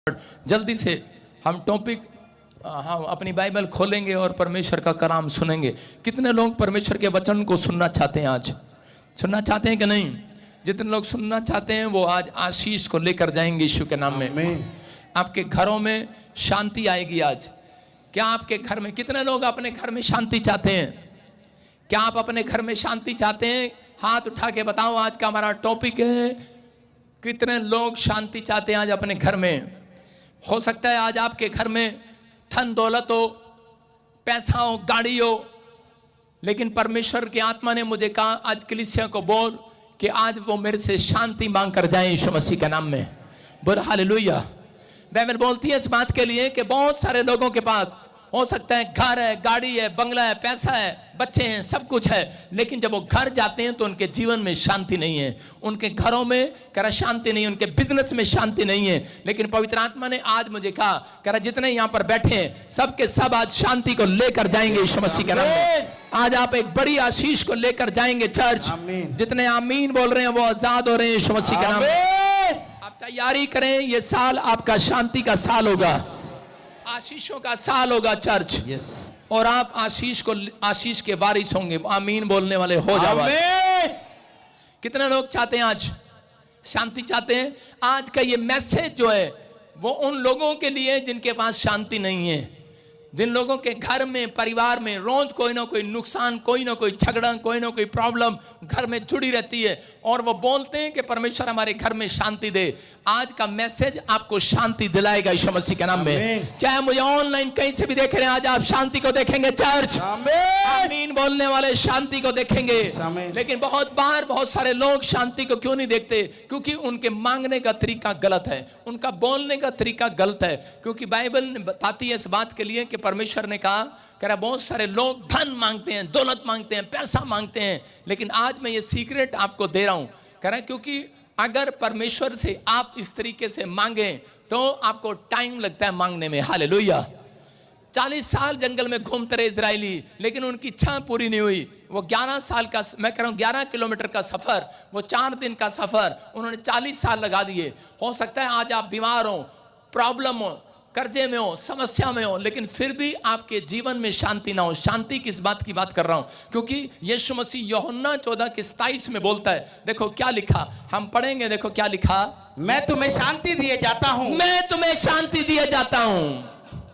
जल्दी से हम टॉपिक हम अपनी बाइबल खोलेंगे और परमेश्वर का कलाम सुनेंगे। कितने लोग परमेश्वर के वचन को सुनना चाहते हैं? आज सुनना चाहते हैं कि नहीं? जितने लोग सुनना चाहते हैं वो आज आशीष को लेकर जाएंगे यीशु के नाम में। आपके घरों में शांति आएगी आज। क्या आपके घर में, कितने लोग अपने घर में शांति चाहते हैं? क्या आप अपने घर में शांति चाहते हैं? हाथ उठा के बताओ। आज का हमारा टॉपिक है कितने लोग शांति चाहते हैं आज अपने घर में। हो सकता है आज आपके घर में धन दौलत हो, पैसा हो, गाड़ी हो, लेकिन परमेश्वर की आत्मा ने मुझे कहा आज कलीसिया को बोल कि आज वो मेरे से शांति मांग कर जाए यीशु मसीह के नाम में। बोल हालेलुया। बाइबल बोलती है इस बात के लिए कि बहुत सारे लोगों के पास हो सकता है घर है, गाड़ी है, बंगला है, पैसा है, बच्चे हैं, सब कुछ है, लेकिन जब वो घर जाते हैं तो उनके जीवन में शांति नहीं है, उनके घरों में कह रहा शांति नहीं है, उनके बिजनेस में शांति नहीं है। लेकिन पवित्र आत्मा ने आज मुझे कहा कह रहा जितने यहाँ पर बैठे हैं सबके सब आज शांति को लेकर जाएंगे यीशु मसीह के नाम में। आज आप एक बड़ी आशीष को लेकर जाएंगे चर्च। जितने आमीन बोल रहे हैं वो आजाद हो रहे हैं यीशु मसीह के नाम में। आप तैयारी करें, ये साल आपका शांति का साल होगा, आशीषों का साल होगा चर्च। और आप आशीष के वारिस होंगे। आमीन बोलने वाले हो जाओ। कितने लोग चाहते हैं आज शांति चाहते हैं? आज का ये मैसेज जो है वो उन लोगों के लिए जिनके पास शांति नहीं है, जिन लोगों के घर में, परिवार में रोज कोई ना कोई नुकसान, कोई ना कोई झगड़ा, कोई ना कोई प्रॉब्लम घर में जुड़ी रहती है और वो बोलते हैं कि परमेश्वर हमारे घर में शांति दे। आज का मैसेज आपको शांति दिलाएगा यीशु मसीह के नाम में। चाहे मुझे ऑनलाइन कहीं से भी देख रहे हैं, आज आप शांति को देखेंगे चर्च। आमीन बोलने वाले शांति को देखेंगे। लेकिन बहुत बार बहुत सारे लोग शांति को क्यों नहीं देखते? क्योंकि उनके मांगने का तरीका गलत है, उनका बोलने का तरीका गलत है। क्योंकि बाइबल बताती है इस बात के लिए कि परमेश्वर ने कहा कह रहा बहुत सारे लोग धन मांगते हैं, दौलत मांगते हैं, पैसा मांगते हैं, लेकिन आज मैं ये सीक्रेट आपको दे रहा हूं। कह रहा क्योंकि अगर परमेश्वर से आप इस तरीके से मांगे तो आपको टाइम लगता है मांगने में। हालेलुया। 40 साल जंगल में घूमते रहे इजरायली, लेकिन उनकी इच्छा पूरी नहीं हुई। वो 11 साल का, मैं कह रहा हूं 11 किलोमीटर का सफर, वो 4 दिन का सफर उन्होंने 40 साल लगा दिए। हो सकता है आज आप बीमार हो, प्रॉब्लम हो, कर्जे में हो, समस्या में हो, लेकिन फिर भी आपके जीवन में शांति ना हो। शांति किस बात की बात कर रहा हूं? क्योंकि यीशु मसीह यूहन्ना 14:27 में बोलता है, देखो क्या लिखा, हम पढ़ेंगे, देखो क्या लिखा। मैं तुम्हें शांति दिए जाता हूं, मैं तुम्हें शांति दिए जाता हूं,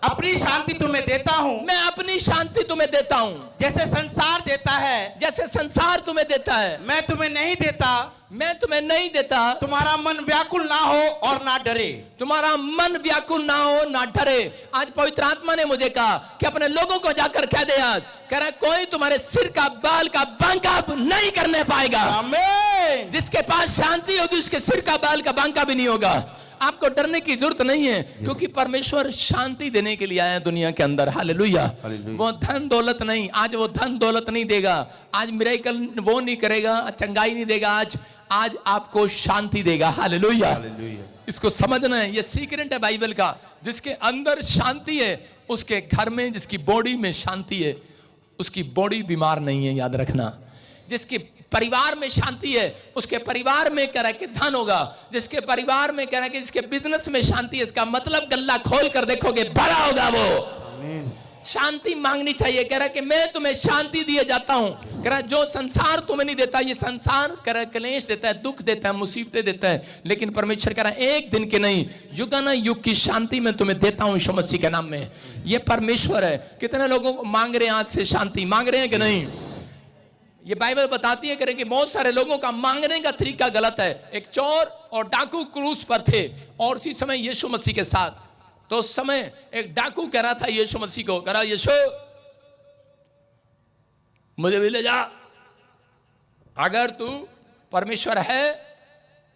अपनी शांति तुम्हें देता हूं, मैं अपनी शांति तुम्हें देता हूं। जैसे संसार देता है, जैसे संसार तुम्हें देता है मैं तुम्हें नहीं देता। मैं तुम्हें नहीं देता। तुम्हारा मन व्याकुल ना हो और ना डरे। तुम्हारा मन व्याकुल ना हो ना डरे। आज पवित्र आत्मा ने मुझे कहा कि अपने लोगों को जाकर कह दे, आज कह रहा कोई तुम्हारे सिर का बाल का बांका नहीं करने पाएगा। आमीन। जिसके पास शांति होगी उसके सिर का बाल का बांका भी नहीं होगा। आपको डरने की जरूरत नहीं है, क्योंकि परमेश्वर शांति देने के लिए आया है दुनिया के अंदर। हालेलुया। वो धन दौलत नहीं, आज वो धन दौलत नहीं देगा, आज मिरेकल वो नहीं करेगा, चंगाई नहीं देगा, आज आपको शांति देगा। हालेलुया। इसको समझना है, ये सीक्रेट है बाइबल का। जिसके अंदर शांति है उसके घर में, जिसकी बॉडी में शांति है उसकी बॉडी बीमार नहीं है, याद रखना। जिसके परिवार में शांति है उसके परिवार में कह रहा है कि धन होगा। जिसके परिवार में कह रहा है कि जिसके बिजनेस में शांति है, इसका मतलब गल्ला खोल कर देखोगे भरा होगा वो। आमीन। शांति मांगनी चाहिए। कह रहा है कि मैं तुम्हें शांति दिए जाता हूं। कह रहा है जो संसार तुम्हें नहीं देता, ये संसार कह रहा है क्लेश देता है, दुख देता है, मुसीबतें देता है, लेकिन परमेश्वर कह रहा है एक दिन की नहीं, युगानुयुग की शांति मैं तुम्हें देता हूं यीशु मसीह के नाम में। ये परमेश्वर है। कितने लोगों को मांग रहे हैं आज से शांति? मांग रहे हैं कि नहीं? ये बाइबल बताती है करें कि बहुत सारे लोगों का मांगने का तरीका गलत है। एक चोर और डाकू क्रूस पर थे और उसी समय यीशु मसीह के साथ, तो उस समय एक डाकू कह रहा था यीशु मसीह को, कह रहा यीशु मुझे भी ले जा, अगर तू परमेश्वर है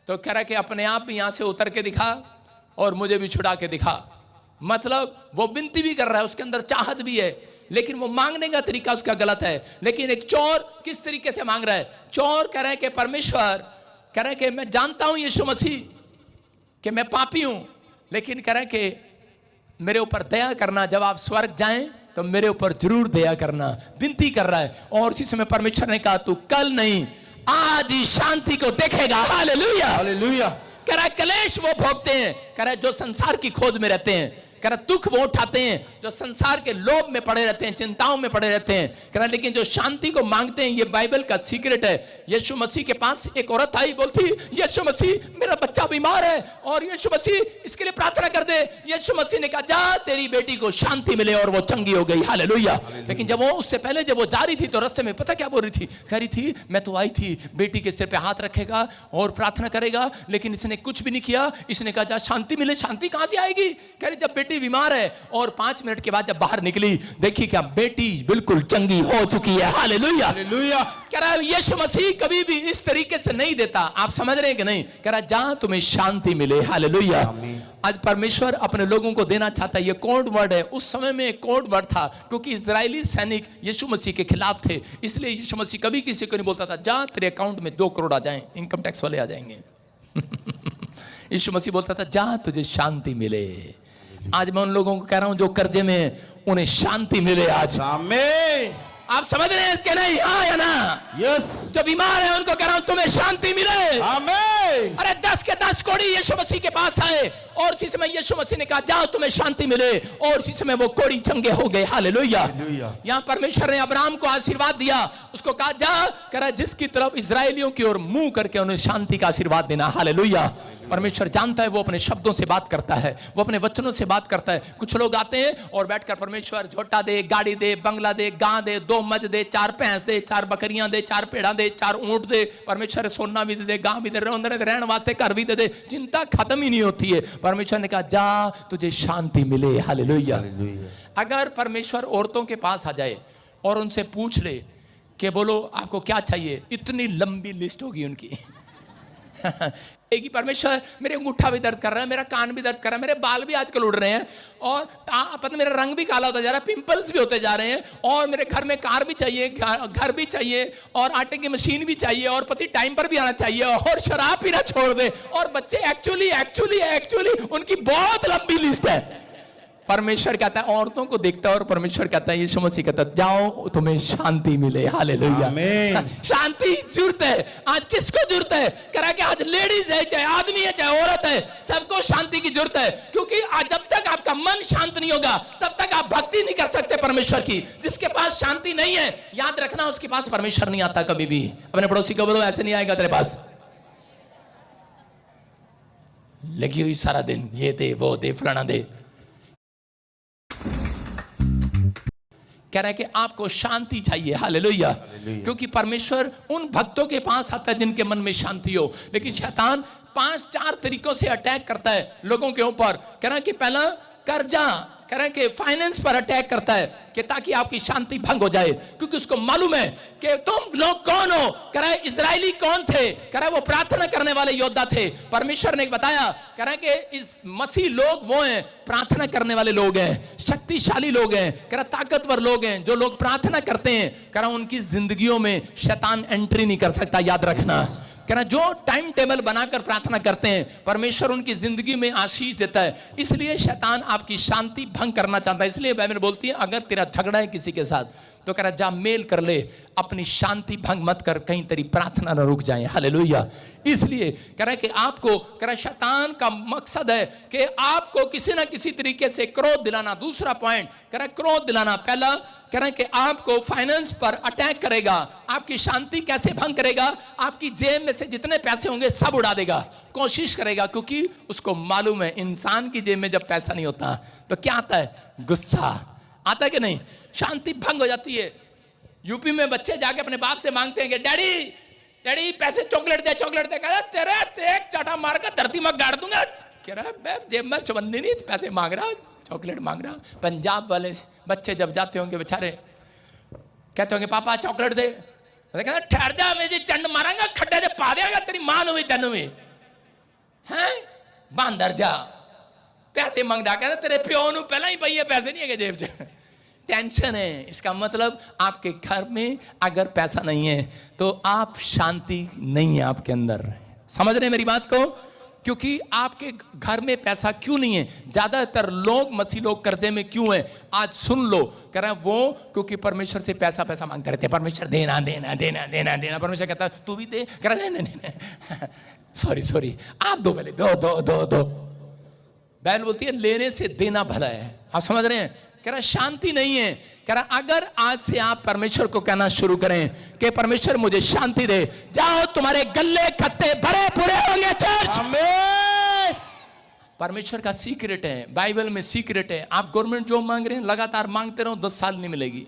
तो कह रहा कि अपने आप भी यहां से उतर के दिखा और मुझे भी छुड़ा के दिखा। मतलब वो विनती भी कर रहा है, उसके अंदर चाहत भी है, लेकिन वो मांगने का तरीका उसका गलत है। लेकिन एक चोर किस तरीके से मांग रहा है? चोर कह रहा है कि परमेश्वर, कह रहा है कि मैं जानता हूं यीशु मसीह कि मैं पापी हूं, लेकिन कह रहा है कि मेरे ऊपर दया करना, जब आप स्वर्ग जाएं तो मेरे ऊपर जरूर दया करना, विनती कर रहा है। और उसी समय परमेश्वर ने कहा तू कल नहीं आज ही शांति को देखेगा। हालेलुया। हालेलुया। कह रहा है कलेश वो भोगते हैं, कह रहा है जो संसार की खोज में रहते हैं, कह रहा दुख वो उठाते हैं जो संसार के लोभ में पड़े रहते हैं, चिंताओं में पड़े रहते हैं। कह रहा लेकिन जो शांति को मांगते हैं, ये बाइबल का सीक्रेट है। यीशु मसीह के पास एक औरत आई, बोलती यीशु मसीह मेरा बच्चा बीमार है और यीशु मसीह इसके लिए प्रार्थना कर दे। यीशु मसीह ने कहा जा तेरी बेटी को शांति मिले, और वो चंगी हो गई। हालेलुया। लेकिन जब वो उससे पहले जब वो जा रही थी तो रास्ते में पता क्या बोल रही थी, कह रही थी मैं तो आई थी बेटी के सिर पे हाथ रखेगा और प्रार्थना करेगा, लेकिन इसने कुछ भी नहीं किया। इसने कहा जा शांति मिले। शांति कहां से आएगी? कह रही जब बेटी बीमार है, और 5 मिनट के बाद जब बाहर निकली, देखी क्या बेटी बिल्कुल चंगी हो चुकी है। Hallelujah, hallelujah. कह रहा है यीशु मसीह कभी भी इस तरीके से नहीं देता। आप समझ रहे हैं कि नहीं? कह रहा जहां तुम्हें शांति मिले। हालेलुया। आज परमेश्वर अपने लोगों को देना चाहता है। ये कोड वर्ड है, उस समय में कोड वर्ड था, क्योंकि इजरायली सैनिक यीशु मसीह के खिलाफ थे। इसलिए यीशु मसीह कभी किसी को नहीं बोलता था जा तेरे अकाउंट में 2 करोड़ आ जाएं, इनकम टैक्स वाले आ जाएंगे। यीशु मसीह बोलता था जा तुझे शांति मिले। आज मैं उन लोगों को कह रहा हूं जो कर्जे में हैं, उन्हें शांति मिले आज। आमीन। आप समझ रहे हैं कि नहीं? हाँ या ना? यस। जो बीमार है उनको कह रहा हूं तुम्हें शांति मिले। आमीन। अरे 10 के 10 कोढ़ी यीशु मसीह के पास आए, और उसी समय यीशु मसीह ने कहा जाओ तुम्हें शांति मिले, और उसी समय वो कोढ़ी चंगे हो गए। हालेलुया। यहाँ परमेश्वर ने अब्राहम को आशीर्वाद दिया, उसको कहा जा, कह रहा जिसकी तरफ इजरायलियों की ओर मुंह करके उन्हें शांति का आशीर्वाद देना। हालेलुया। परमेश्वर जानता है वो अपने शब्दों से बात करता है, वो अपने वचनों से बात करता है। कुछ लोग आते हैं और बैठकर परमेश्वर झोटा दे, गाड़ी दे, बंगला दे, गां दे, 2 मज दे, 4 भैंस दे, 4 बकरियां दे, 4 भेड़ा दे, 4 ऊंट दे। परमेश्वर सोना भी दे दे, गां भी दे, रहने वास्ते घर भी दे दे। चिंता खत्म ही नहीं होती है। परमेश्वर ने कहा जा तुझे शांति मिले। हालेलुया। अगर परमेश्वर औरतों के पास आ जाए और उनसे पूछ ले कि बोलो आपको क्या चाहिए, इतनी लंबी लिस्ट होगी उनकी। एक ही परमेश्वर मेरे अंगूठा भी दर्द कर रहा है, मेरा कान भी दर्द कर रहा है, मेरे बाल भी आजकल उड़ रहे हैं, और पता मेरा रंग भी काला होता जा रहा है, पिंपल्स भी होते जा रहे हैं, और मेरे घर में कार भी चाहिए, घर भी चाहिए, और आटे की मशीन भी चाहिए, और पति टाइम पर भी आना चाहिए, और शराब पीना छोड़ दे, और बच्चे एक्चुअली उनकी बहुत लंबी लिस्ट है। परमेश्वर कहता है औरतों को देखता है, और परमेश्वर कहता है यीशु मसीह कहता है जाओ तुम्हें शांति मिले। हालेलुया। शांति जरूरत है। आज किसको जरूरत है? कह रहा कि आज लेडीज है, चाहे आदमी है, चाहे औरत है, सबको शांति की जरूरत है। क्योंकि आज जब तक आपका मन शांत नहीं होगा तब तक आप भक्ति नहीं कर सकते परमेश्वर की। जिसके पास शांति नहीं है, याद रखना उसके पास परमेश्वर नहीं आता कभी भी। अपने पड़ोसी को बोलो ऐसे नहीं आएगा तेरे पास। लगी हुई सारा दिन ये दे वो दे फलाना दे। कह रहा है कि आपको शांति चाहिए। हालेलुया। क्योंकि परमेश्वर उन भक्तों के पास आता है जिनके मन में शांति हो। लेकिन शैतान 5-4 तरीकों से अटैक करता है लोगों के ऊपर। कह रहा है कि पहला कर्जा, कह रहे हैं कि फाइनेंस पर अटैक करता है कि ताकि आपकी शांति भंग हो जाए, क्योंकि उसको मालूम है कि तुम लोग कौन हो। कह रहा है इजरायली कौन थे? कह रहा है वो प्रार्थना करने वाले योद्धा थे। परमेश्वर ने बताया, कह रहा है कि इस मसीह लोग वो हैं, प्रार्थना करने वाले लोग हैं, शक्तिशाली लोग हैं, कह रहा ताकतवर लोग हैं। जो लोग प्रार्थना करते हैं, कह रहा उनकी जिंदगियों में शैतान एंट्री नहीं कर सकता। याद रखना। कह रहा जो टाइम टेबल बनाकर प्रार्थना करते हैं, परमेश्वर उनकी जिंदगी में आशीष देता है। इसलिए शैतान आपकी शांति भंग करना चाहता है। इसलिए बाइबल बोलती है अगर तेरा झगड़ा है किसी के साथ तो कह रहा जा मेल कर ले, अपनी शांति भंग मत कर, कहीं तेरी प्रार्थना न रुक जाए। हालेलुया। इसलिए कह रहा है कि आपको, कह रहा शैतान का मकसद है कि आपको किसी ना किसी तरीके से क्रोध दिलाना। दूसरा पॉइंट, कह रहा है क्रोध दिलाना। पहला कह रहा है कि आपको फाइनेंस पर अटैक करेगा। आपकी शांति कैसे भंग करेगा? आपकी जेब में से जितने पैसे होंगे सब उड़ा देगा, कोशिश करेगा, क्योंकि उसको मालूम है इंसान की जेब में जब पैसा नहीं होता तो क्या आता है? गुस्सा आता है कि नहीं? शांति भंग हो जाती है। यूपी में बच्चे जाके अपने बाप से मांगते हैं कि डैडी डैडी पैसे, चॉकलेट दे, चॉकलेट दे। कह रहा तेरे एक चाटा मार कर धरती में गाड़ दूंगा। कह रहा जेब में चवन्नी नहीं, पैसे मांग रहा, चॉकलेट मांग रहा। पंजाब वाले बच्चे जब जाते होंगे बेचारे, कहते होंगे पापा चॉकलेट दे। कहता ठहर जा, मैं चंड मारांगा, खड्डे से पा देगा, तेरी मान हुई तेन हुई है, बांदर जा पैसे मंगदा। कहता तेरे प्यो नूं पहला ही पई है, पैसे नहीं है जेब च। टेंशन है। इसका मतलब आपके घर में अगर पैसा नहीं है तो आप शांति नहीं है आपके अंदर। समझ रहे हैं मेरी बात को? क्योंकि आपके घर में पैसा क्यों नहीं है? ज्यादातर लोग मसीह लोग कर्जे में क्यों हैं? आज सुन लो, कह रहा है वो क्योंकि परमेश्वर से पैसा पैसा मांगते रहते हैं, परमेश्वर देना देना देना देना देना। परमेश्वर कहता है तू भी दे, कह रहा नहीं नहीं नहीं सॉरी आप दो, पहले दो दो दो दो। बाइबल बोलती है लेने से देना भला है। आप समझ रहे हैं? कह रहा शांति नहीं है। कह रहा अगर आज से आप परमेश्वर को कहना शुरू करें कि परमेश्वर मुझे शांति दे, जाओ तुम्हारे गल्ले खत्ते भरे पूरे होंगे चर्च। आमीन। परमेश्वर का सीक्रेट है, बाइबल में सीक्रेट है। आप गवर्नमेंट जॉब मांग रहे हैं, लगातार मांगते रहो, 10 साल नहीं मिलेगी।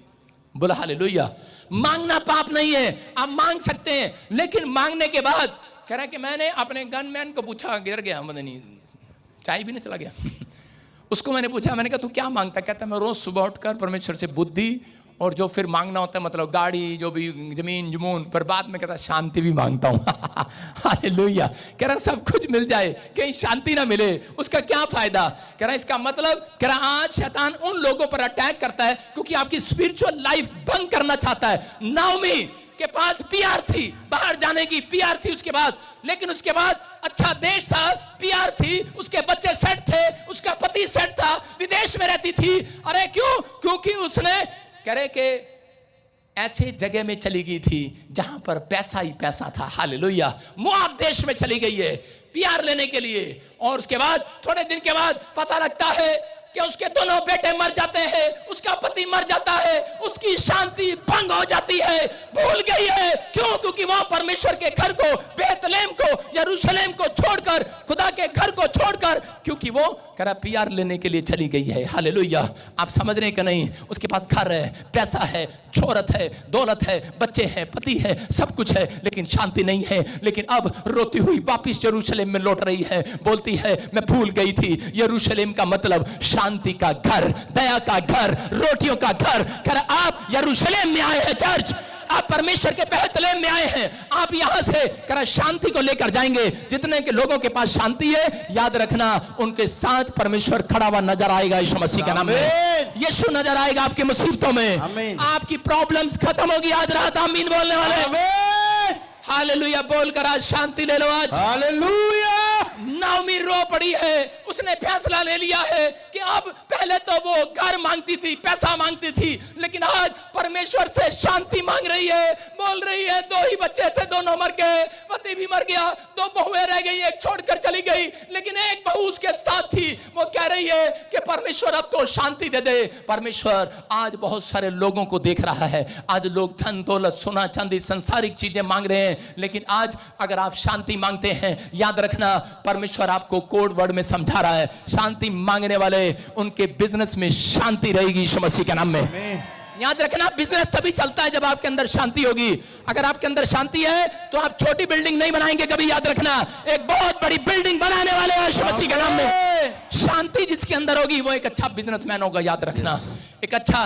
बोला हालेलुया। मांगना पाप नहीं है, आप मांग सकते हैं, लेकिन मांगने के बाद कह रहा कि मैंने अपने गनमैन को पूछा, गिर गया मदनी, चाय भी नहीं चला गया उसको मैंने पूछा, मैंने कहा तू क्या मांगता? कहता मैं रोज सुबह उठकर परमेश्वर से बुद्धि और जो फिर मांगना होता है, मतलब गाड़ी, जो भी जमीन जमून, पर बाद में कहता शांति भी मांगता हूँ हालेलुया। कह रहा सब कुछ मिल जाए, कहीं शांति ना मिले उसका क्या फायदा? कह रहा इसका मतलब, कह रहा आज शैतान उन लोगों पर अटैक करता है क्योंकि आपकी स्पिरिचुअल लाइफ भंग करना चाहता है। नाओमी के पास पीआर थी, बाहर जाने की पीआर थी उसके पास, लेकिन उसके पास अच्छा देश था, पीआर थी, उसके बच्चे सेट थे, उसका पति सेट था, विदेश में रहती थी। अरे क्यों? क्योंकि उसने कह रहे कि ऐसे जगह में चली गई थी जहां पर पैसा ही पैसा था। हालेलुया। मोआब देश में चली गई है पीआर लेने के लिए, और उसके बाद थोड़े दिन के बाद पता लगता है कि उसके दोनों बेटे मर जाते हैं, उसका पति मर जाता है, उसकी शांति भंग हो जाती है, भूल गई है। क्यों? क्योंकि वहां परमेश्वर के घर को, बेतलेहम को, यरूशलेम को छोड़कर, खुदा के घर को छोड़कर, क्योंकि वो करा पीआर लेने के लिए चली गई है। हालेलुया। आप समझ रहे हैं कि नहीं? उसके पास घर है, पैसा है, शोहरत है, दौलत है, बच्चे हैं, पति है, सब कुछ है, लेकिन शांति नहीं है। लेकिन अब रोती हुई वापिस यरूशलेम में लौट रही है, बोलती है मैं भूल गई थी यरूशलेम का मतलब शांति का घर, दया का घर, रोटियों का घर। कर आप यरूशलेम में आए हैं चर्च, आप परमेश्वर के बेतलेहम में आए हैं, आप यहां से कर शांति को लेकर जाएंगे। जितने के लोगों के पास शांति है, याद रखना उनके साथ परमेश्वर खड़ा हुआ नजर आएगा यीशु मसीह के नाम में। यीशु नजर आएगा आपकी मुसीबतों में, आपकी प्रॉब्लम्स खत्म होगी। आज रात आमीन बोलने वाले, हालेलुया बोलकर आज शांति ले लो। आज हालेलुया। नाओमी रो पड़ी है, उसने फैसला ले लिया है कि अब, पहले तो वो घर मांगती थी, पैसा मांगती थी, लेकिन आज परमेश्वर से शांति मांग रही है। बोल रही है 2 ही बच्चे थे, दोनों मर गए, पति भी मर गया, 2 बहुएं रह गई, एक छोड़कर चली गई, लेकिन एक बहू उसके साथ थी। वो कह रही है कि परमेश्वर अब तो शांति दे दे। परमेश्वर आज बहुत सारे लोगों को देख रहा है। आज लोग धन दौलत, सोना चांदी, संसारिक चीजें मांग रहे हैं, लेकिन आज अगर आप शांति मांगते हैं, याद रखना परमेश्वर आपको कोड वर्ड में समझा रहा है। शांति मांगने वाले, उनके बिजनेस में शांति रहेगी यीशु मसीह के नाम में। याद रखना बिजनेस तभी चलता है जब आपके अंदर शांति होगी। अगर आपके अंदर शांति है तो आप छोटी बिल्डिंग नहीं बनाएंगे कभी, याद रखना एक बहुत बड़ी बिल्डिंग बनाने वाले हैं यीशु मसीह के नाम में। शांति जिसके अंदर होगी वो एक अच्छा बिजनेसमैन होगा। याद रखना एक अच्छा,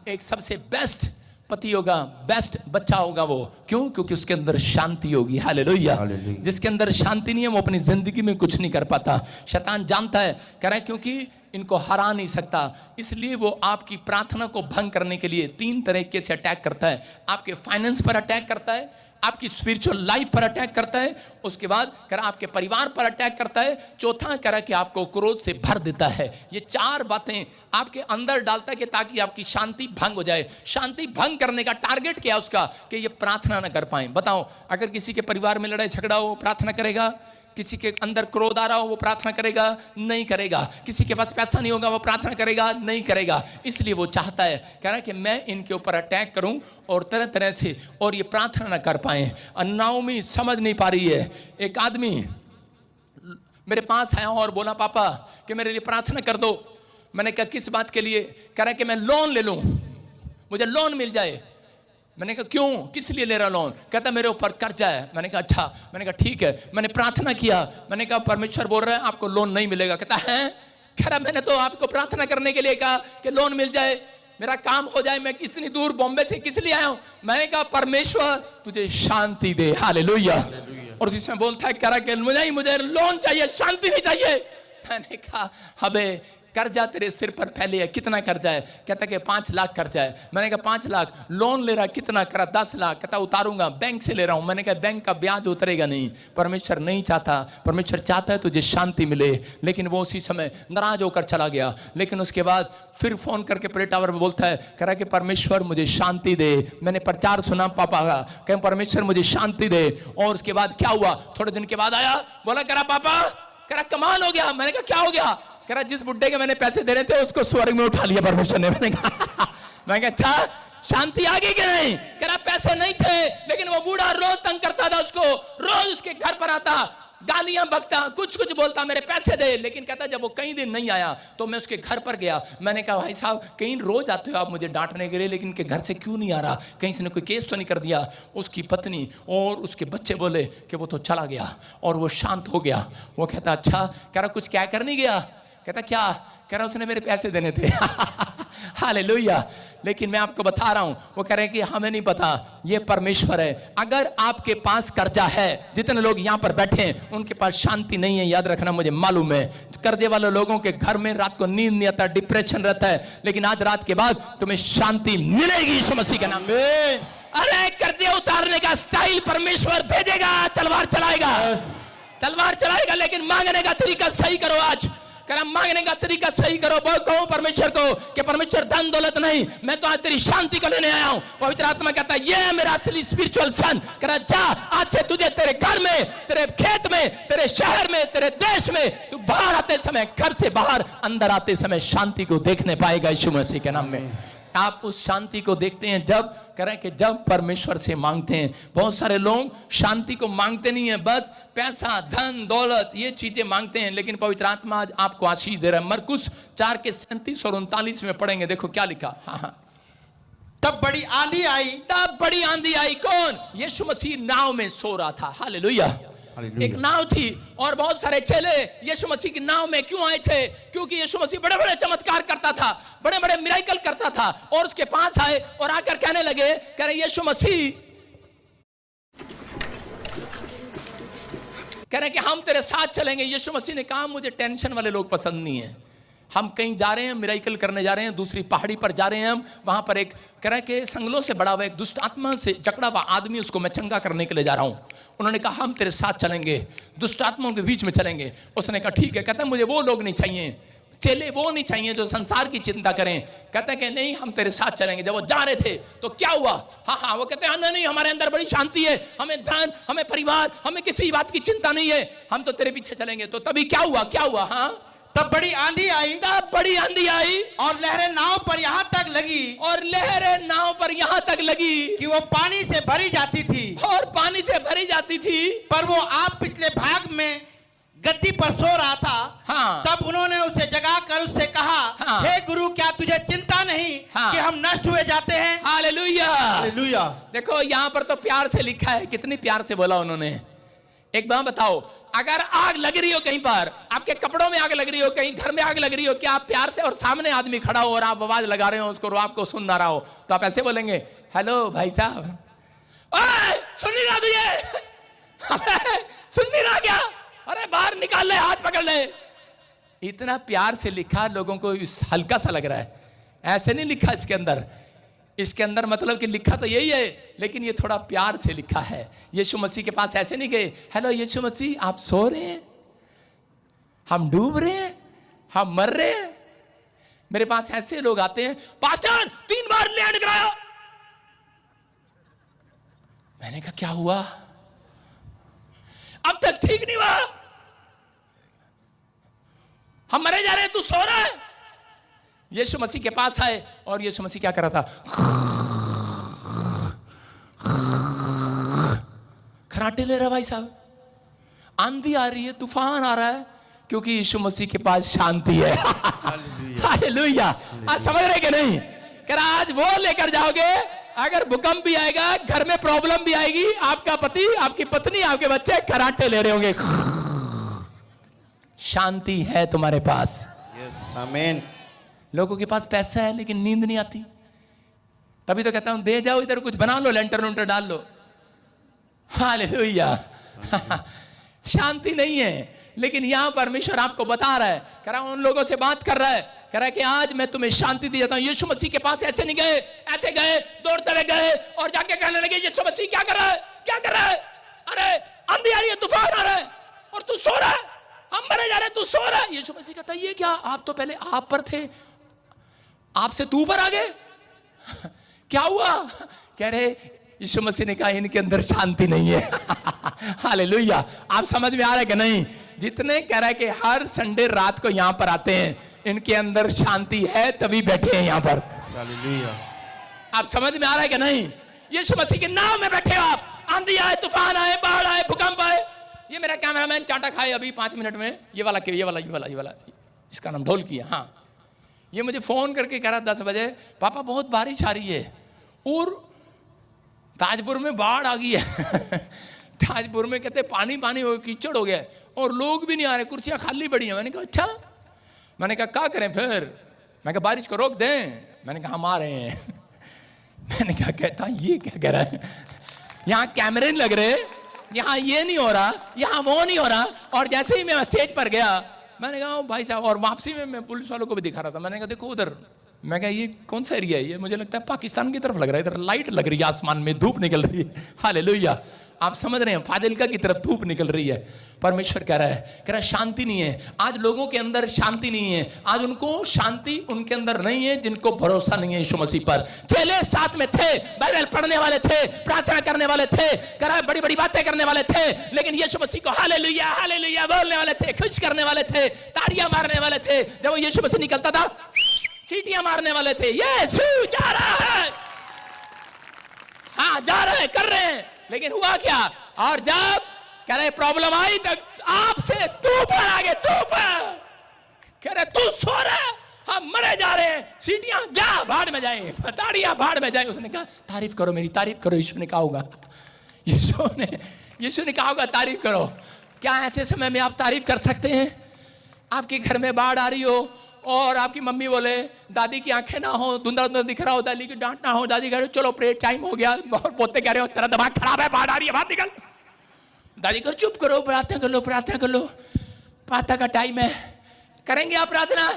एक सबसे बेस्ट पति होगा, बेस्ट बच्चा होगा वो। क्यों? क्योंकि उसके अंदर शांति होगी। हालेलुया। जिसके अंदर शांति नहीं है वो अपनी जिंदगी में कुछ नहीं कर पाता। शैतान जानता है, कह रहा है क्योंकि इनको हरा नहीं सकता, इसलिए वो आपकी प्रार्थना को भंग करने के लिए 3 तरीके से अटैक करता है। आपके फाइनेंस पर अटैक करता है, आपकी स्पिरिचुअल लाइफ पर अटैक करता है, उसके बाद करा आपके परिवार पर अटैक करता है, चौथा करा कि आपको क्रोध से भर देता है। ये 4 बातें आपके अंदर डालता है कि ताकि आपकी शांति भंग हो जाए। शांति भंग करने का टारगेट क्या है उसका? कि ये प्रार्थना ना कर पाए। बताओ, अगर किसी के परिवार में लड़ाई झगड़ा हो, प्रार्थना करेगा? किसी के अंदर क्रोध आ रहा हो, वो प्रार्थना करेगा? नहीं करेगा। किसी के पास पैसा नहीं होगा, वो प्रार्थना करेगा? नहीं करेगा। इसलिए वो चाहता है, कह रहा है कि मैं इनके ऊपर अटैक करूं और तरह तरह से, और ये प्रार्थना ना कर पाए। और नाओमी समझ नहीं पा रही है। एक आदमी मेरे पास आया और बोला पापा कि मेरे लिए प्रार्थना कर दो। मैंने कहा किस बात के लिए? कह रहा है कि मैं लोन ले लूं, मुझे लोन मिल जाए। मैंने कहा क्यों, किस लिए ले रहा लोन? कहता मेरे ऊपर कर्जा है। मैंने कहा अच्छा। मैंने कहा ठीक है। मैंने प्रार्थना किया, मैंने कहा परमेश्वर बोल रहा है आपको लोन नहीं मिलेगा। कहता है, कह रहा मैंने तो आपको प्रार्थना करने के लिए कहा कि लोन मिल जाए, मेरा काम हो जाए, मैं इतनी दूर बॉम्बे से किस लिए आया हूं? मैंने कहा परमेश्वर तुझे शांति दे। हालेलुया। और जिसमें बोलता है कह रहा कि मुझे लोन चाहिए, शांति नहीं चाहिए। मैंने कहा अबे कर्जा तेरे सिर पर फैले है, कितना कर्जा है? कहता कि 5 लाख कर्जा है। मैंने कहा 5 लाख लोन ले रहा, कितना करा? 10 लाख। कहता उतारूंगा, बैंक से ले रहा हूं। मैंने कहा बैंक का ब्याज उतरेगा नहीं। परमेश्वर नहीं चाहता, परमेश्वर चाहता है तुझे शांति मिले। लेकिन वो उसी समय नाराज होकर चला गया। लेकिन उसके बाद फिर फोन करके प्रे टावर में बोलता है, कह रहा कि परमेश्वर मुझे शांति दे। मैंने प्रचार सुना पापा का, कह परमेश्वर मुझे शांति दे। और उसके बाद क्या हुआ, थोड़े दिन के बाद आया, बोला कह रहा पापा, कह रहा कमाल हो गया। मैंने कहा क्या हो गया? कह रहा जिस बुड्ढे के मैंने पैसे दे रहे थे उसको स्वर्ग में उठा लिया परमेश्वर ने। मैंने कहा अच्छा शांति आ गई कि नहीं? कह रहा पैसे नहीं थे, लेकिन वो बूढ़ा रोज तंग करता था उसको, रोज उसके घर पर आता, गालियां बकता, कुछ कुछ बोलता, मेरे पैसे दे। लेकिन कहता जब वो कई दिन नहीं आया तो मैं उसके घर पर गया। मैंने कहा भाई साहब कहीं रोज आते हो आप मुझे डांटने के लिए, लेकिन के घर से क्यों नहीं आ रहा? कहीं से ने कोई केस तो नहीं कर दिया? उसकी पत्नी और उसके बच्चे बोले कि वो तो चला गया और वो शांत हो गया। वो कहता अच्छा, कह रहा कुछ क्या कर नहीं गया? कहता क्या? कह रहा उसने मेरे पैसे देने थे। हालेलुया। लेकिन मैं आपको बता रहा हूं, वो कह रहे हैं कि हमें नहीं पता, ये परमेश्वर है। अगर आपके पास कर्जा है, जितने लोग यहां पर बैठे हैं उनके पास शांति नहीं है, याद रखना, मुझे मालूम है। कर्जे वाले लोगों के घर में रात को नींद नहीं आता, डिप्रेशन रहता है, लेकिन आज रात के बाद तुम्हें शांति मिलेगी यीशु मसीह के नाम में। अरे कर्जे उतारने का स्टाइल परमेश्वर भेजेगा, तलवार चलाएगा, तलवार चलाएगा, लेकिन मांगने का तरीका सही करो। आज कह मांगने का तरीका सही करो। बहुत कहो परमेश्वर को कि परमेश्वर धन दौलत नहीं, मैं तो आज तेरी शांति को लेने आया हूं। पवित्र आत्मा कहता है ये है मेरा असली स्पिरिचुअल सन। कह रहा जा आज से तुझे तेरे घर में, तेरे खेत में, तेरे शहर में, तेरे देश में, तू बाहर आते समय, घर से बाहर अंदर आते समय शांति को देखने पाएगा यीशु मसीह के नाम में। आप उस शांति को देखते हैं जब, कह रहे हैं कि जब परमेश्वर से मांगते हैं। बहुत सारे लोग शांति को मांगते नहीं है, बस पैसा, धन, दौलत, ये चीजें मांगते हैं। लेकिन पवित्र आत्मा आज आपको आशीष दे रहा है। मरकुस 4 के 37 और 39 में पढ़ेंगे, देखो क्या लिखा। हाँ, तब बड़ी आंधी आई। तब बड़ी आंधी आई। कौन? यीशु मसीह नाव में सो रहा था। हालेलुया। एक नाव थी और बहुत सारे चेले यीशु मसीह की नाव में क्यों आए थे? क्योंकि यीशु मसीह बड़े बड़े चमत्कार करता था, बड़े बड़े मिराकल करता था। और उसके पास आए और आकर कहने लगे, कह रहे यीशु मसीह, कह रहे कि हम तेरे साथ चलेंगे। यीशु मसीह ने कहा मुझे टेंशन वाले लोग पसंद नहीं है। हम कहीं जा रहे हैं, मिराकल करने जा रहे हैं, दूसरी पहाड़ी पर जा रहे हैं हम, वहां पर एक कह रहे कि संगलों से बड़ा हुआ एक दुष्ट आत्मा से जकड़ा हुआ आदमी, उसको मैं चंगा करने के लिए जा रहा हूं। उन्होंने कहा हम तेरे साथ चलेंगे, दुष्ट आत्माओं के बीच में चलेंगे। उसने कहा ठीक है। कहता है मुझे वो लोग नहीं चाहिए, चेले वो नहीं चाहिए जो संसार की चिंता करें। कहते हैं कि नहीं हम तेरे साथ चलेंगे। जब वो जा रहे थे तो क्या हुआ? हाँ, वो कहते हैं नहीं, हमारे अंदर बड़ी शांति है, हमें धन, हमें परिवार, हमें किसी बात की चिंता नहीं है, हम तो तेरे पीछे चलेंगे। तो तभी क्या हुआ? क्या हुआ? हाँ, तब बड़ी आंधी आई। तब बड़ी आंधी आई और लहरें नाव पर यहाँ तक लगी, और लहरें नाव पर यहाँ तक लगी कि वो पानी से भरी जाती थी, और पानी से भरी जाती थी। पर वो आप पिछले भाग में गद्दी पर सो रहा था। हाँ। तब उन्होंने उसे जगाकर उससे कहा, हाँ। हे गुरु क्या तुझे चिंता नहीं हाँ। कि हम नष्ट हुए जाते हैं? हालेलुया। हालेलुया। देखो यहाँ पर तो प्यार से लिखा है, कितनी प्यार से बोला उन्होंने। एक बात बताओ, अगर आग लग रही हो कहीं पर, आपके कपड़ों में आग लग रही हो, कहीं घर में आग लग रही हो, क्या आप प्यार से, और सामने आदमी खड़ा हो और आप आवाज लगा रहे हो उसको, और आपको सुन ना रहा हो, तो आप ऐसे बोलेंगे हेलो भाई साहब, सुन नहीं रहा तुझे? सुन नहीं रहा क्या? अरे बाहर निकाल ले, हाथ पकड़ ले। इतना प्यार से लिखा, लोगों को हल्का सा लग रहा है। ऐसे नहीं लिखा इसके अंदर। इसके अंदर मतलब कि लिखा तो यही है, लेकिन ये थोड़ा प्यार से लिखा है। यीशु मसीह के पास ऐसे नहीं गए, हेलो यीशु मसीह आप सो रहे हैं, हम डूब रहे हैं, हम मर रहे हैं। मेरे पास ऐसे लोग आते हैं, पास्टर 3 बार लैंड कराया। मैंने कहा क्या हुआ? अब तक ठीक नहीं हुआ, हम मरे जा रहे हैं, तू सो रहा है। यीशु मसीह के पास आए और यीशु मसीह क्या कर रहा था? खराटे ले रहा भाई साहब। आंधी आ रही है, तूफान आ रहा है, क्योंकि यीशु मसीह के पास शांति है। हालेलुया। आज समझ रहे कि नहीं? कर आज वो लेकर जाओगे, अगर भूकंप भी आएगा, घर में प्रॉब्लम भी आएगी, आपका पति, आपकी पत्नी, आपके बच्चे खराटे ले रहे होंगे। शांति है तुम्हारे पास। यस, आमीन। लोगों के पास पैसा है लेकिन नींद नहीं आती, तभी तो कहता हूं दे जाओ, इधर कुछ बना लो, लेंटर लूंटर डाल लो। हालेलुया। शांति नहीं है। लेकिन यहां परमेश्वर आपको बता रहा है, कह रहा उन लोगों से बात कर रहा है, कह रहा है कि आज मैं तुम्हें शांति दी जाता हूं। यीशु मसीह के पास ऐसे नहीं गए, ऐसे गए, दौड़ते हुए गए और जाके कहने लगे यीशु मसीह क्या कर रहा है, क्या कर रहा है, अरे आंधी आ रही है, तूफान आ रहा है और तू सो रहा है, हम मरे जा रहे हैं, तू सो रहा है। यीशु मसीह कहता है ये क्या, आप तो पहले आप पर थे, आपसे तू पर आ गए, क्या हुआ? कह रहे यीशु मसीह ने कहा इनके अंदर शांति नहीं है। हालेलुया। आप समझ में आ रहा है कि नहीं? जितने कह रहा है कि हर संडे रात को यहां पर आते हैं, इनके अंदर शांति है तभी बैठे हैं यहां पर। हालेलुया। आप समझ में आ रहा है कि नहीं? यीशु मसीह के नाम में बैठे हो आप, आंधी आए, तूफान आए, बाढ़ आए, भूकंप आए। ये मेरा कैमरामैन चाटा खाए अभी 5 मिनट में, ये वाला इसका नाम ढोल किया। हाँ, ये मुझे फोन करके कह रहा 10 बजे, पापा बहुत बारिश आ रही है और ताजपुर में बाढ़ आ गई है। ताजपुर में कहते पानी पानी हो, कीचड़ हो गया और लोग भी नहीं आ रहे, कुर्सियां खाली पड़ी हैं। मैंने कहा अच्छा, मैंने कहा क्या करें फिर? मैं कहा बारिश को रोक दें। मैंने कहा हम आ रहे हैं। मैंने कहा कहता ये क्या कह रहा है, यहाँ कैमरे नहीं लग रहे, यहाँ ये नहीं हो रहा, यहाँ वो नहीं हो रहा। और जैसे ही मैं स्टेज पर गया, मैंने कहा भाई साहब, और वापसी में मैं पुलिस वालों को भी दिखा रहा था, मैंने कहा देखो उधर, मैं कहा ये कौन सा एरिया है, ये मुझे लगता है पाकिस्तान की तरफ लग रहा है, इधर लाइट लग रही है, आसमान में धूप निकल रही है। हालेलुया। आप समझ रहे हैं, फाजिल्का की तरफ धूप निकल रही है। परमेश्वर कह रहा है शांति नहीं है। आज लोगों के अंदर शांति नहीं है, आज उनको शांति उनके अंदर नहीं है जिनको भरोसा नहीं है यीशु मसीह पर। चेले साथ में थे, बाइबल पढ़ने वाले थे, प्रार्थना करने वाले थे, कह रहा है बड़ी बड़ी बातें करने वाले थे, लेकिन यीशु मसीह को हालेलुया हालेलुया बोलने वाले थे, खुश करने वाले थे, ताड़ियां मारने वाले थे। जब वो यीशु मसीह निकलता था, सीटियां मारने वाले थे, यीशु जा रहा है, हाँ जा रहे हैं, कर रहे हैं। लेकिन हुआ क्या? और जब कह रहे प्रॉब्लम आई तक आपसे तू पर आ गए, तू पर कह रहे तू सो रहा है, हम मरे जा रहे हैं, सीटियां जा भाड़ में जाए, ताड़ियां भाड़ में जाए। उसने कहा तारीफ करो, मेरी तारीफ करो। यीशु ने कहा होगा, यीशु ने कहा होगा तारीफ करो। क्या ऐसे समय में आप तारीफ कर सकते हैं? आपके घर में बाढ़ आ रही हो और आपकी मम्मी बोले दादी की आंखें ना हो, धुंधला धुंधला दिख रहा हो, दादी की डांट ना हो, दादी कह रहे चलो प्रेयर टाइम हो गया, और पोते कह रहे हो तेरा दिमाग खराब है, बाढ़ आ रही है, बाहर निकल। दादी को चुप करो, प्रार्थना कर लो, प्रार्थना कर लो, प्रार्थना का टाइम है। करेंगे आप प्रार्थना?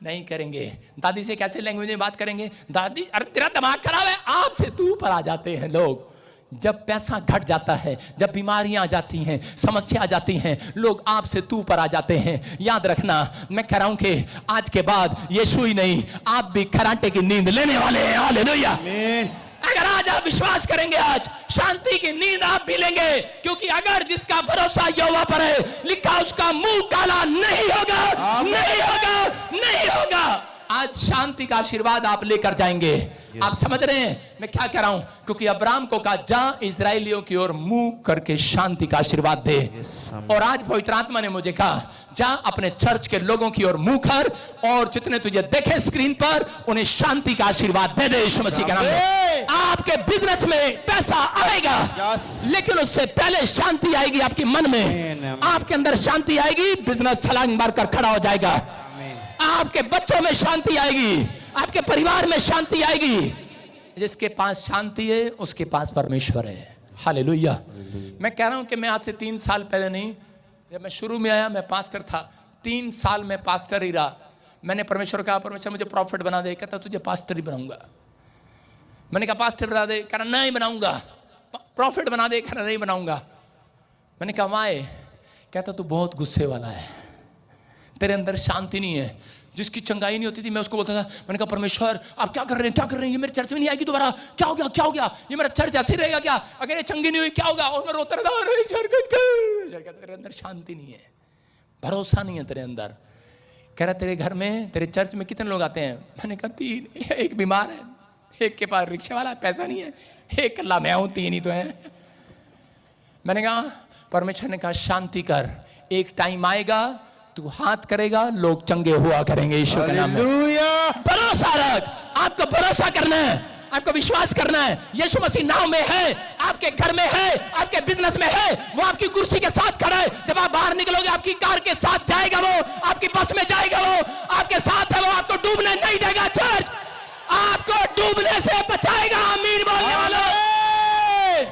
नहीं करेंगे। दादी से कैसे लैंग्वेज में बात करेंगे? दादी अरे तेरा दिमाग खराब है। आपसे तू पर आ जाते हैं लोग। जब पैसा घट जाता है, जब बीमारियां आ जाती हैं, समस्या आ जाती हैं, लोग आपसे तू पर आ जाते हैं। याद रखना, मैं कह रहा हूं कि आज के बाद यीशु ही नहीं, आप भी खराटे की नींद लेने वाले हैं। हालेलुया। अगर आज आप विश्वास करेंगे, आज शांति की नींद आप भी लेंगे, क्योंकि अगर जिसका भरोसा यहोवा पर है, लिखा उसका मुंह काला नहीं होगा, नहीं होगा, नहीं होगा। आज शांति का आशीर्वाद आप लेकर जाएंगे। आप समझ रहे हैं मैं क्या कह रहा हूं? क्योंकि अब्राहम को कहा जा इजराइलियों की ओर मुंह करके शांति का आशीर्वाद दे। और आज पवित्र आत्मा ने मुझे कहा जा अपने चर्च के लोगों की ओर मुंह कर, और जितने तुझे देखे स्क्रीन पर उन्हें शांति का आशीर्वाद दे दे यीशु मसीह के नाम में। आपके बिजनेस में पैसा आएगा, लेकिन उससे पहले शांति आएगी आपके मन में। आपके अंदर शांति आएगी, बिजनेस छलांग मारकर खड़ा हो जाएगा। आपके बच्चों में शांति आएगी, आपके परिवार में शांति आएगी। जिसके पास शांति है उसके पास परमेश्वर है। हालेलुया। मैं कह रहा हूं कि मैं आज से 3 साल पहले नहीं, जब मैं शुरू में आया मैं पास्टर था, 3 साल में पास्टर ही रहा। मैंने परमेश्वर कहा परमेश्वर मुझे प्रॉफिट बना दे, कहता तुझे पास्टर ही बनाऊंगा। मैंने कहा पास्टर बना दे, कह रहा नहीं बनाऊंगा। प्रॉफिट बना दे, कह रहा नहीं बनाऊंगा। मैंने कहा वाए, कहता तू बहुत गुस्से वाला है, तेरे अंदर शांति नहीं है। जिसकी चंगाई नहीं होती थी मैं उसको बोलता था, मैंने कहा परमेश्वर आप क्या कर रहे हैं, क्या कर रहे हैं, ये मेरे चर्च में नहीं आएगी दोबारा, क्या हो गया, क्या हो गया, ये मेरा चर्च ऐसे ही रहेगा क्या, अगर ये चंगी नहीं हुई क्या होगा। और मैं रोता रहता, तेरे अंदर शांति नहीं है, भरोसा नहीं है तेरे अंदर। कह रहा तेरे घर में, तेरे चर्च में कितने लोग आते हैं? मैंने कहा 3, एक बीमार है, एक के पास रिक्शा वाला पैसा नहीं है, एक कल्ला मैं हूं, 3 ही तो है। मैंने कहा परमेश्वर ने कहा शांति कर, एक टाइम आएगा तू हाथ करेगा, लोग चंगे हुआ करेंगे यीशु के नाम में। भरोसा रख, आपको भरोसा करना है, आपको विश्वास करना है। यीशु मसीह नाव में है, आपके घर में है, आपके बिजनेस में है, वो आपकी कुर्सी के साथ खड़ा है। जब आप बाहर निकलोगे आपकी कार के साथ जाएगा वो, आपकी बस में जाएगा वो, आपके साथ है वो, आपको डूबने नहीं देगा। चर्च आपको डूबने से बचाएगा। आमीन बोलने वालों।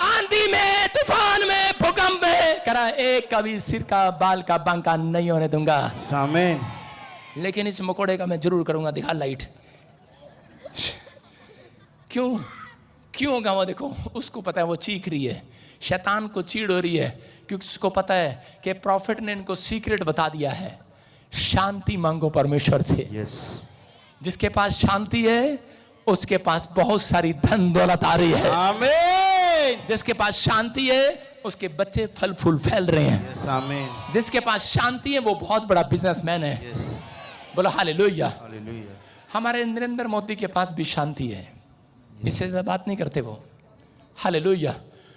आंधी में, तूफान में, भूकंप में करा एक कभी सिर का बाल का बांका नहीं होने दूंगा। आमीन। लेकिन इस मकोड़े का मैं जरूर करूंगा। दिखा लाइट। क्यों क्यों होगा वो? देखो उसको पता है वो चीख रही है, शैतान को चीड़ हो रही है, क्योंकि उसको पता है कि प्रॉफिट ने इनको सीक्रेट बता दिया है। शांति मांगो परमेश्वर से। जिसके पास शांति है उसके पास बहुत सारी धन दौलत आ रही है। आमीन। जिसके पास शांति है उसके बच्चे फल फूल फैल रहे हैं। आमीन। जिसके पास शांति है वो बहुत बड़ा बिजनेसमैन है। बोलो हालेलुया। हालेलुया। हमारे नरेंद्र मोदी के पास भी शांति है, इससे ज्यादा बात नहीं करते वो। हालेलुया।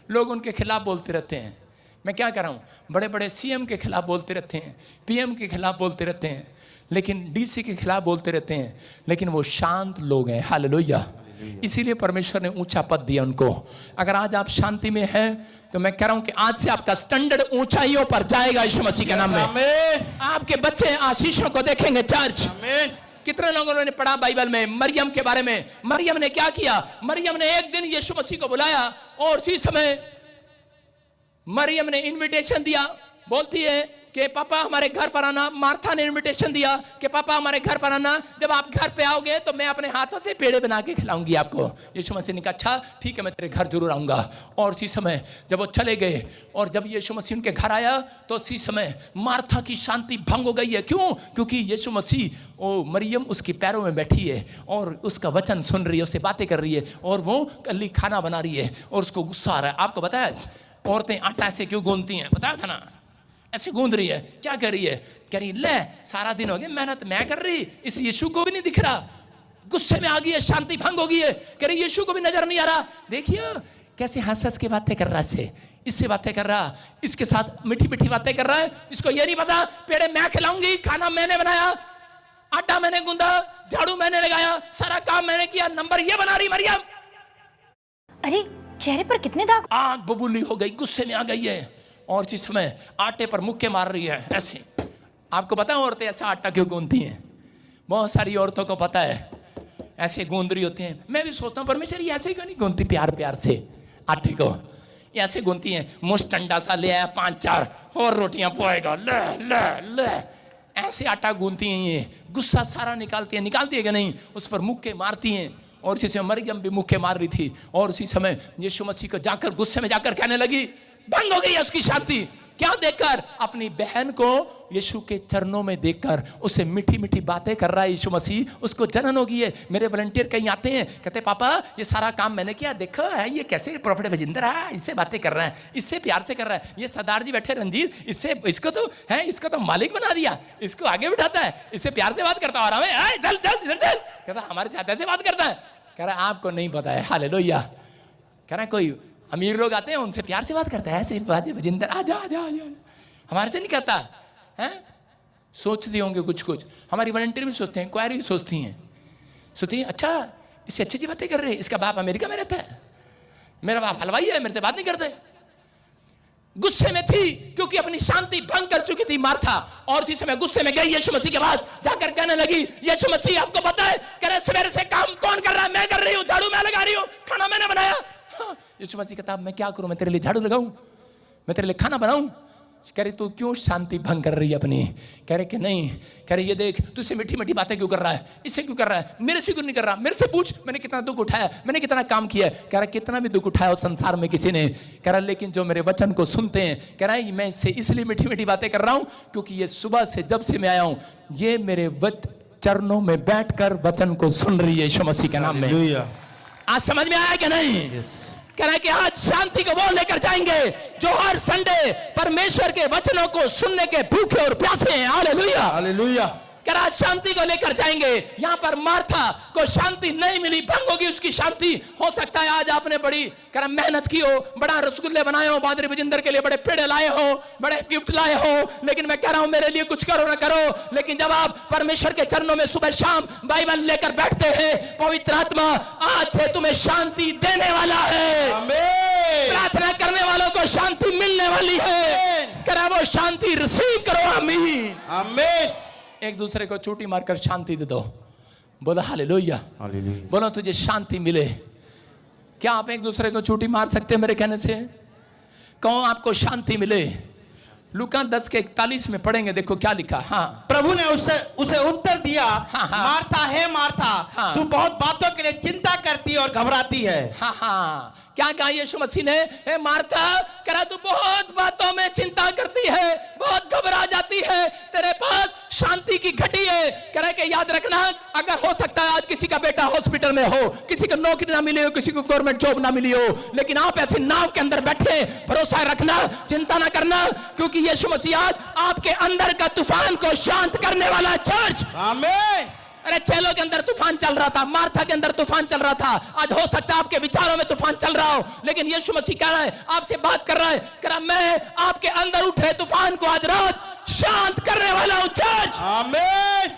लोग उनके खिलाफ बोलते रहते हैं। मैं क्या कर रहा हूँ, बड़े बड़े सीएम के खिलाफ बोलते रहते हैं, पीएम के खिलाफ बोलते रहते हैं, लेकिन डीसी के खिलाफ बोलते रहते हैं, लेकिन वो शांत लोग हैं। हालेलुया। इसीलिए परमेश्वर ने ऊंचा पद दिया उनको। अगर आज आप शांति में हैं तो मैं कह रहा हूं कि आज से आपका स्टैंडर्ड ऊंचाइयों पर जाएगा यीशु मसीह के नाम में। आपके बच्चे आशीषों को देखेंगे। चर्च कितने लोगों ने पढ़ा बाइबल में मरियम के बारे में? मरियम ने क्या किया? मरियम ने एक दिन यीशु मसीह को बुलाया और उसी समय मरियम ने इनविटेशन दिया। बोलती है कि पापा हमारे घर पर आना। मार्था ने इनविटेशन दिया कि पापा हमारे घर पर आना, जब आप घर पे आओगे तो मैं अपने हाथों से पेड़े बना के खिलाऊंगी आपको। यीशु मसीह ने कहा अच्छा ठीक है, मैं तेरे घर जरूर आऊंगा। और उसी समय जब वो चले गए और जब यीशु मसीह उनके घर आया तो उसी समय मार्था की शांति भंग हो गई है। क्यों? क्योंकि यीशु मसीह ओ मरियम उसके पैरों में बैठी है और उसका वचन सुन रही है, उससे बातें कर रही है और वो कल्ली खाना बना रही है और उसको गुस्सा आ रहा है। आपको बताया औरतें आटा ऐसे क्यों गूंथती हैं? बताया था ना, ऐसे गूंद रही है। क्या कर रही है? कह रही ले सारा दिन हो गया मेहनत मैं कर रही, इस यीशु को भी नहीं दिख रहा। गुस्से में आ गई है, शांति भंग हो गई है। कह रही यीशु को भी नजर नहीं आ रहा। देखिए कैसे हंस हंस के बातें कर रहा है, इससे बातें कर रहा, इसके साथ मीठी मीठी बातें कर रहा है। इसको ये नहीं पता पेड़े मैं खिलाऊंगी, खाना मैंने बनाया, आटा मैंने गूंदा, झाड़ू मैंने लगाया, सारा काम मैंने किया। नंबर ये बना रही मरियम। अरे चेहरे पर कितने दाग। आग बबूली हो गई, गुस्से में आ गई है और इस समय आटे पर मुक्के मार रही है ऐसे। आपको पता है औरतें ऐसा आटा क्यों गूंथती हैं? बहुत सारी औरतों को पता है ऐसे गूंद रही होती हैं। मैं भी सोचता हूँ परमेश्वर ये ऐसे क्यों नहीं गूंथती प्यार प्यार से आटे को? ये ऐसे गूंथती हैं, मुश्त अंडा सा ले आया 5-4 और रोटियां पोएगा, ले ले ले ऐसे आटा गूंथती हैं। ये गुस्सा सारा निकालती है कि नहीं? उस पर मुक्के मारती हैं। और इसी समय मरियम भी मुक्के मार रही थी और उसी समय यीशु मसीह को जाकर गुस्से में जाकर कहने लगी, भंग हो गई है उसकी शांति। क्या देखकर? अपनी बहन को यीशु के चरणों में देखकर उसे मीठी मीठी बातें कर रहा है यीशु मसीह। उसको जलन हो गई है। मेरे वॉलंटियर कहीं आते हैं, कहते पापा ये सारा काम मैंने किया, देखो है ये कैसे प्रॉफिट भजिंदर है, इससे बातें कर रहा है, इससे प्यार से कर रहा है। ये सरदार जी बैठे रंजीत, इससे इसको तो मालिक बना दिया, इसको आगे बिठाता है, इससे प्यार से बात करता है। और हमें चल चल इधर चल, कहता हमारे साथ ऐसे बात करता है। कह रहा आपको नहीं पता है। हालेलुया। कह रहा कोई अमीर लोग आते हैं उनसे प्यार से बात करता है, ऐसे भजिंदर आ जा आ जा, हमारे से नहीं करता है। सोचते होंगे कुछ कुछ। हमारी वॉलंटियर भी सोचते हैं, क्वायर भी सोचती हैं अच्छा इससे अच्छी बातें कर रहे हैं, इसका बाप अमेरिका में रहता है, मेरा बाप हलवाई है, मेरे से बात नहीं करते। गुस्से में थी क्योंकि अपनी शांति भंग कर चुकी थी मार्था। और इसी समय गुस्से में गई यीशु मसीह के पास, जाकर कहने लगी यीशु मसीह आपको पता है, कह रहे सवेरे से काम कौन कर रहा है? मैं कर रही हूँ, झाड़ू मैं लगा रही हूँ, खाना मैंने बनाया। यीशु मसीह कहता मैं क्या करूं? मैं तेरे लिए झाड़ू लगाऊं, मैं तेरे लिए खाना बनाऊं? कह रही तू क्यों शांति भंग कर रही है अपनी? कह रहे कि नहीं। कह रही ये देख तुझसे मीठी मीठी बातें क्यों कर रहा है, इससे क्यों कर रहा है, मेरे से क्यों नहीं कर रहा? मेरे से पूछ, मैंने कितना दुख उठाया, मैंने कितना काम किया। कह रहा कितना भी दुख उठाया उस संसार में किसी ने। कह रहा लेकिन जो मेरे वचन को सुनते हैं, कह रहा है मैं इससे इसलिए मीठी मीठी बातें कर रहा हूं क्योंकि ये सुबह से जब से मैं आया हूं ये मेरे चरणों में बैठकर वचन को सुन रही है यीशु मसीह के नाम में। आज समझ में आया कि नहीं? कह रहा है कि आज शांति को वो लेकर जाएंगे जो हर संडे परमेश्वर के वचनों को सुनने के भूखे और प्यासे हैं। Hallelujah hallelujah. कह रहा शांति को लेकर जाएंगे। यहां पर मार्था को शांति नहीं मिली, भंग होगी उसकी शांति। हो सकता है आज आपने बड़ी कह रहा मेहनत की हो, बड़ा रसगुल्ले बनाए हो, बादरी बजिंदर के लिए बड़े पेड़े लाए हो, बड़े गिफ्ट लाए हो, लेकिन मैं कह रहा हूं मेरे लिए कुछ करो ना करो, लेकिन जब आप परमेश्वर के चरणों में सुबह शाम बाइबल लेकर बैठते हैं, पवित्र आत्मा आज से तुम्हें शांति देने वाला है। प्रार्थना करने वालों को शांति मिलने वाली है। कह रहा वो शांति रिसीव करो। आमीन आमीन। एक दूसरे को चोटी मारकर शांति दे दो। बोलो हालेलुया हालेलुया। बोलो तुझे शांति मिले। क्या आप एक दूसरे को चोटी मार सकते हैं मेरे कहने से? कहो आपको शांति मिले। लूका 10:41 में पढ़ेंगे, देखो क्या लिखा। हाँ, प्रभु ने उसे उत्तर दिया, हाँ। मार्था है मार्था, हाँ। तू बहुत बातों के लिए चिंता करती और घबराती है। हाँ हाँ, क्या कहा यीशु मसीह ने? हे मार्था, कह रहा तू बहुत बातों में चिंता करती है, बहुत घबरा जाती है, तेरे पास शांति की घटी है। कह रहा है कि याद रखना, अगर हो सकता है आज किसी का बेटा हॉस्पिटल में हो, किसी को नौकरी ना मिली हो, किसी को गवर्नमेंट जॉब ना मिली हो, लेकिन आप ऐसे नाव के अंदर बैठे, भरोसा रखना, चिंता ना करना, क्योंकि यीशु मसीह आज आपके अंदर का तूफान को शांत करने वाला। चर्च, आमीन। अरे चेलों के अंदर तूफान चल रहा था, मार्था के अंदर तूफान चल रहा था, आज हो सकता है आपके विचारों में तूफान चल रहा हो, लेकिन यीशु मसीह कह रहा है, आपसे बात कर रहा है, कह रहा मैं आपके अंदर उठ रहे तूफान को आज रात शांत करने वाला हूं। चर्च, आमीन।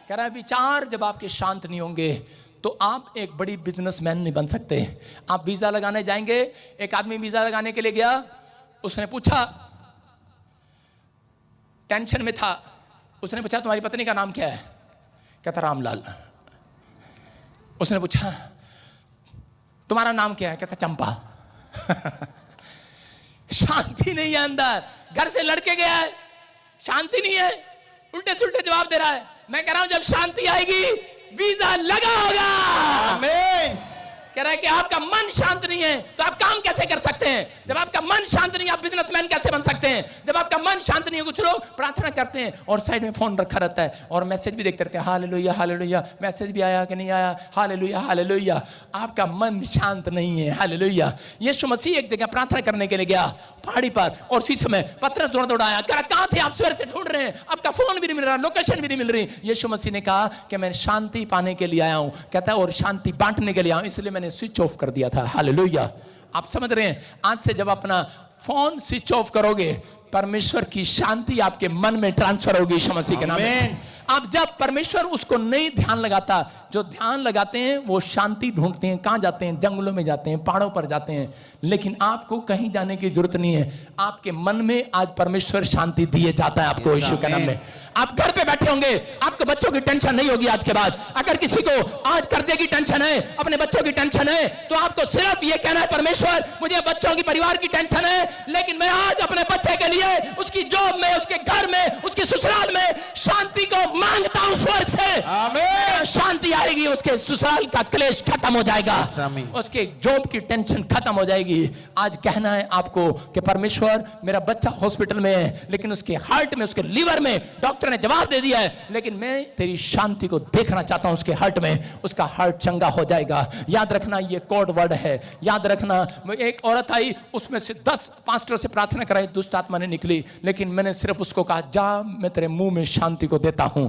कह रहा है विचार जब आपके शांत नहीं होंगे तो आप एक बड़ी बिजनेसमैन नहीं बन सकते। आप वीजा लगाने जाएंगे, एक आदमी वीजा लगाने के लिए गया, उसने पूछा, टेंशन में था, उसने पूछा तुम्हारी पत्नी का नाम क्या है? कहता रामलाल। उसने पूछा तुम्हारा नाम क्या है? कहता चंपा। शांति नहीं है अंदर, घर से लड़के गया है, शांति नहीं है, उल्टे सुल्टे जवाब दे रहा है। मैं कह रहा हूं जब शांति आएगी वीजा लगा होगा। आमीन। कह रहा है कि आपका मन शांत नहीं है तो आप काम कैसे कर सकते हैं? जब आपका मन शांत नहीं, आप बिजनेसमैन कैसे बन सकते हैं? जब आपका मन शांत नहीं है, कुछ लोग प्रार्थना करते हैं और साइड में फोन रखा रहता है और मैसेज भी देखते रहते हैं, हालेलुया हालेलुया, मैसेज भी आया कि नहीं आया, हालेलुया हालेलुया। आपका मन शांत नहीं है। हालेलुया। यीशु मसीह एक जगह प्रार्थना करने के लिए गया पहाड़ी पर, और उसी समय पतरस दौड़ आया, कह रहा कहां थे आप? सवेर से ढूंढ रहे हैं, आपका फोन भी नहीं मिल रहा, लोकेशन भी नहीं मिल रही। यीशु मसीह ने कहा कि मैं शांति पाने के लिए आया हूं, कहता है, और शांति बांटने के लिए आया हूं, इसलिए मैंने स्विच ऑफ कर दिया था। हालेलुया। आप समझ रहे हैं? आज से जब अपना फोन स्विच ऑफ करोगे, परमेश्वर की शांति आपके मन में ट्रांसफर होगी यीशु मसीह के नाम में। आप जब परमेश्वर उसको नहीं ध्यान लगाता, जो ध्यान लगाते हैं वो शांति ढूंढते हैं, कहां जाते हैं? जंगलों में जाते हैं, पहाड़ों पर जाते हैं, लेकिन आपको कहीं जाने की जरूरत नहीं है। आपके मन में आज परमेश्वर शांति दिए जाता है आपको यीशु के नाम में। आप घर पे बैठे होंगे, आपके बच्चों की टेंशन नहीं होगी आज के बाद। अगर किसी को आज कर्जे की टेंशन है, अपने बच्चों की टेंशन है, तो आपको सिर्फ ये कहना है, परमेश्वर मुझे बच्चों की, परिवार की टेंशन है, लेकिन मैं आज अपने बच्चे के लिए उसकी जॉब में, उसके घर में, उसके ससुराल में शांति को मांगता हूं स्वर्ग से। आमीन। शांति आएगी, उसके ससुराल का क्लेश खत्म हो जाएगा, उसके जॉब की टेंशन खत्म हो जाएगी। आज कहना है आपको कि परमेश्वर मेरा बच्चा हॉस्पिटल में है, लेकिन उसके हार्ट में, उसके लीवर में डॉक्टर ने जवाब दे दिया है, लेकिन मैं तेरी शांति को देखना चाहता हूं उसके हार्ट में, उसका हार्ट चंगा हो जाएगा। याद रखना ये कोड वर्ड है, याद रखना। एक औरत आई, उसमें से 10 पास्टर से प्रार्थना कराई, दुष्ट आत्मा ने निकली, लेकिन मैंने सिर्फ उसको कहा जा मैं तेरे मुंह में शांति को देता हूं,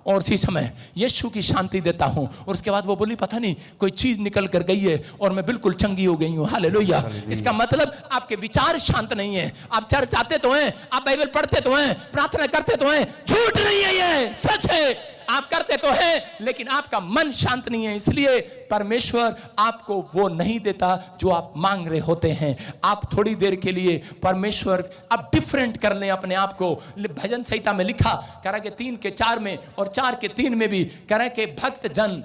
और उसी समय यीशु की शांति देता हूं। और उसके बाद वो बोली पता नहीं कोई चीज निकल कर गई है और मैं बिल्कुल चंगी हो गई हूं। हालेलुया। इसका मतलब आपके विचार शांत नहीं है। आप चर्च आते तो हैं, आप बाइबल पढ़ते तो हैं, प्रार्थना करते तो हैं, झूठ नहीं है, ये सच है। आप करते तो हैं, लेकिन आपका मन शांत नहीं है, इसलिए परमेश्वर आपको वो नहीं देता जो आप मांग रहे होते हैं। आप थोड़ी देर के लिए परमेश्वर, आप डिफरेंट कर लें अपने आप को। भजन संहिता में लिखा, कह रहा कि 3 के 4 में और 4 के 3 में भी कह रहा है कि भक्त जन,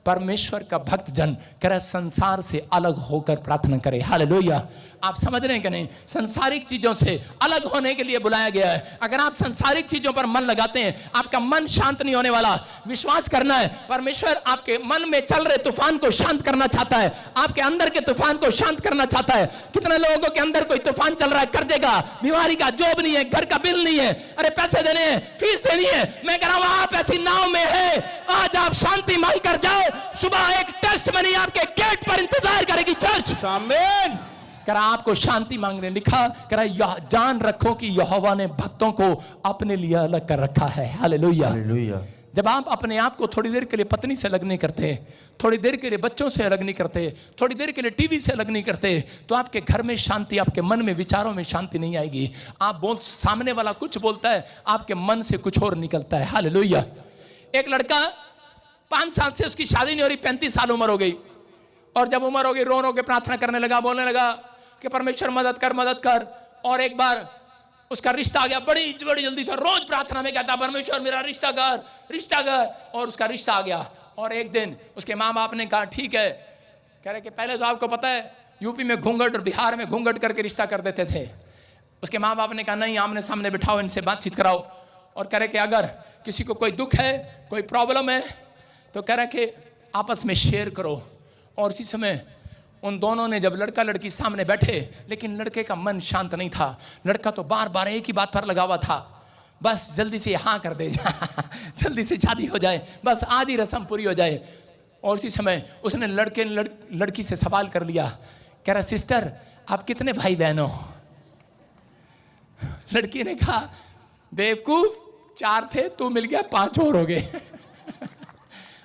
परमेश्वर का भक्त जन कह रहा है संसार से अलग होकर प्रार्थना करे। हालेलुया। आप समझ रहे हैं कि नहीं? संसारिक चीजों से अलग होने के लिए बुलाया गया है। अगर आप संसारिक चीजों पर मन लगाते हैं, आपका मन शांत नहीं होने वाला। विश्वास करना है, परमेश्वर आपके मन में चल रहे तूफान को शांत करना चाहता है, आपके अंदर के तूफान को शांत करना चाहता है। कितने लोगों के अंदर कोई तूफान चल रहा है, कर्जे का, बीमारी का, जॉब नहीं है, घर का बिल नहीं है, अरे पैसे देने हैं, फीस देनी है। मैं कह रहा हूं आप ऐसी नाव में है, आज आप शांति मांग कर जाओ, सुबह एक टेस्ट मनी आपके गेट पर इंतजार करेगी चर्च। आमीन। करा आपको शांति मांगने लिखा, करा जान रखो कि यहोवा ने भक्तों को अपने लिए अलग कर रखा है। हालेलुया। हालेलुया। जब आप अपने आप को थोड़ी देर के लिए पत्नी से अलग नहीं करते, थोड़ी देर के लिए बच्चों से अलग नहीं करते, थोड़ी देर के लिए टीवी से अलग नहीं करते, तो आपके घर में शांति, आपके मन में, विचारों में शांति नहीं आएगी। आप सामने वाला कुछ बोलता है, आपके मन से कुछ और निकलता है। हालेलुया। एक लड़का 5 साल से उसकी शादी नहीं हो रही, 35 साल उम्र हो गई, और जब उम्र हो गई रो रो के प्रार्थना करने लगा, बोलने लगा कि परमेश्वर मदद कर, मदद कर। और एक बार उसका रिश्ता आ गया, बड़ी बड़ी जल्दी था, रोज प्रार्थना में कहता परमेश्वर मेरा रिश्ता कर, रिश्ता कर, और उसका रिश्ता आ गया। और एक दिन उसके माँ बाप ने कहा ठीक है, कह रहे कि पहले तो आपको पता है यूपी में घूंघट और बिहार में घूंघट करके रिश्ता कर देते थे, उसके माँ बाप ने कहा नहीं, आमने सामने बिठाओ, इनसे बातचीत कराओ। और कह रहे कि अगर किसी को कोई दुख है, कोई प्रॉब्लम है, तो कह रहे कि आपस में शेयर करो। और इसी समय उन दोनों ने, जब लड़का लड़की सामने बैठे, लेकिन लड़के का मन शांत नहीं था। लड़का तो बार बार एक ही बात पर लगा हुआ था, बस जल्दी से हाँ कर दे जल्दी से शादी हो जाए, बस आज ही रस्म पूरी हो जाए। और इसी समय उसने लड़की से सवाल कर लिया, कह रहा सिस्टर आप कितने भाई बहन हो? लड़की ने कहा बेवकूफ 4 थे, तू मिल गया 5 और हो गए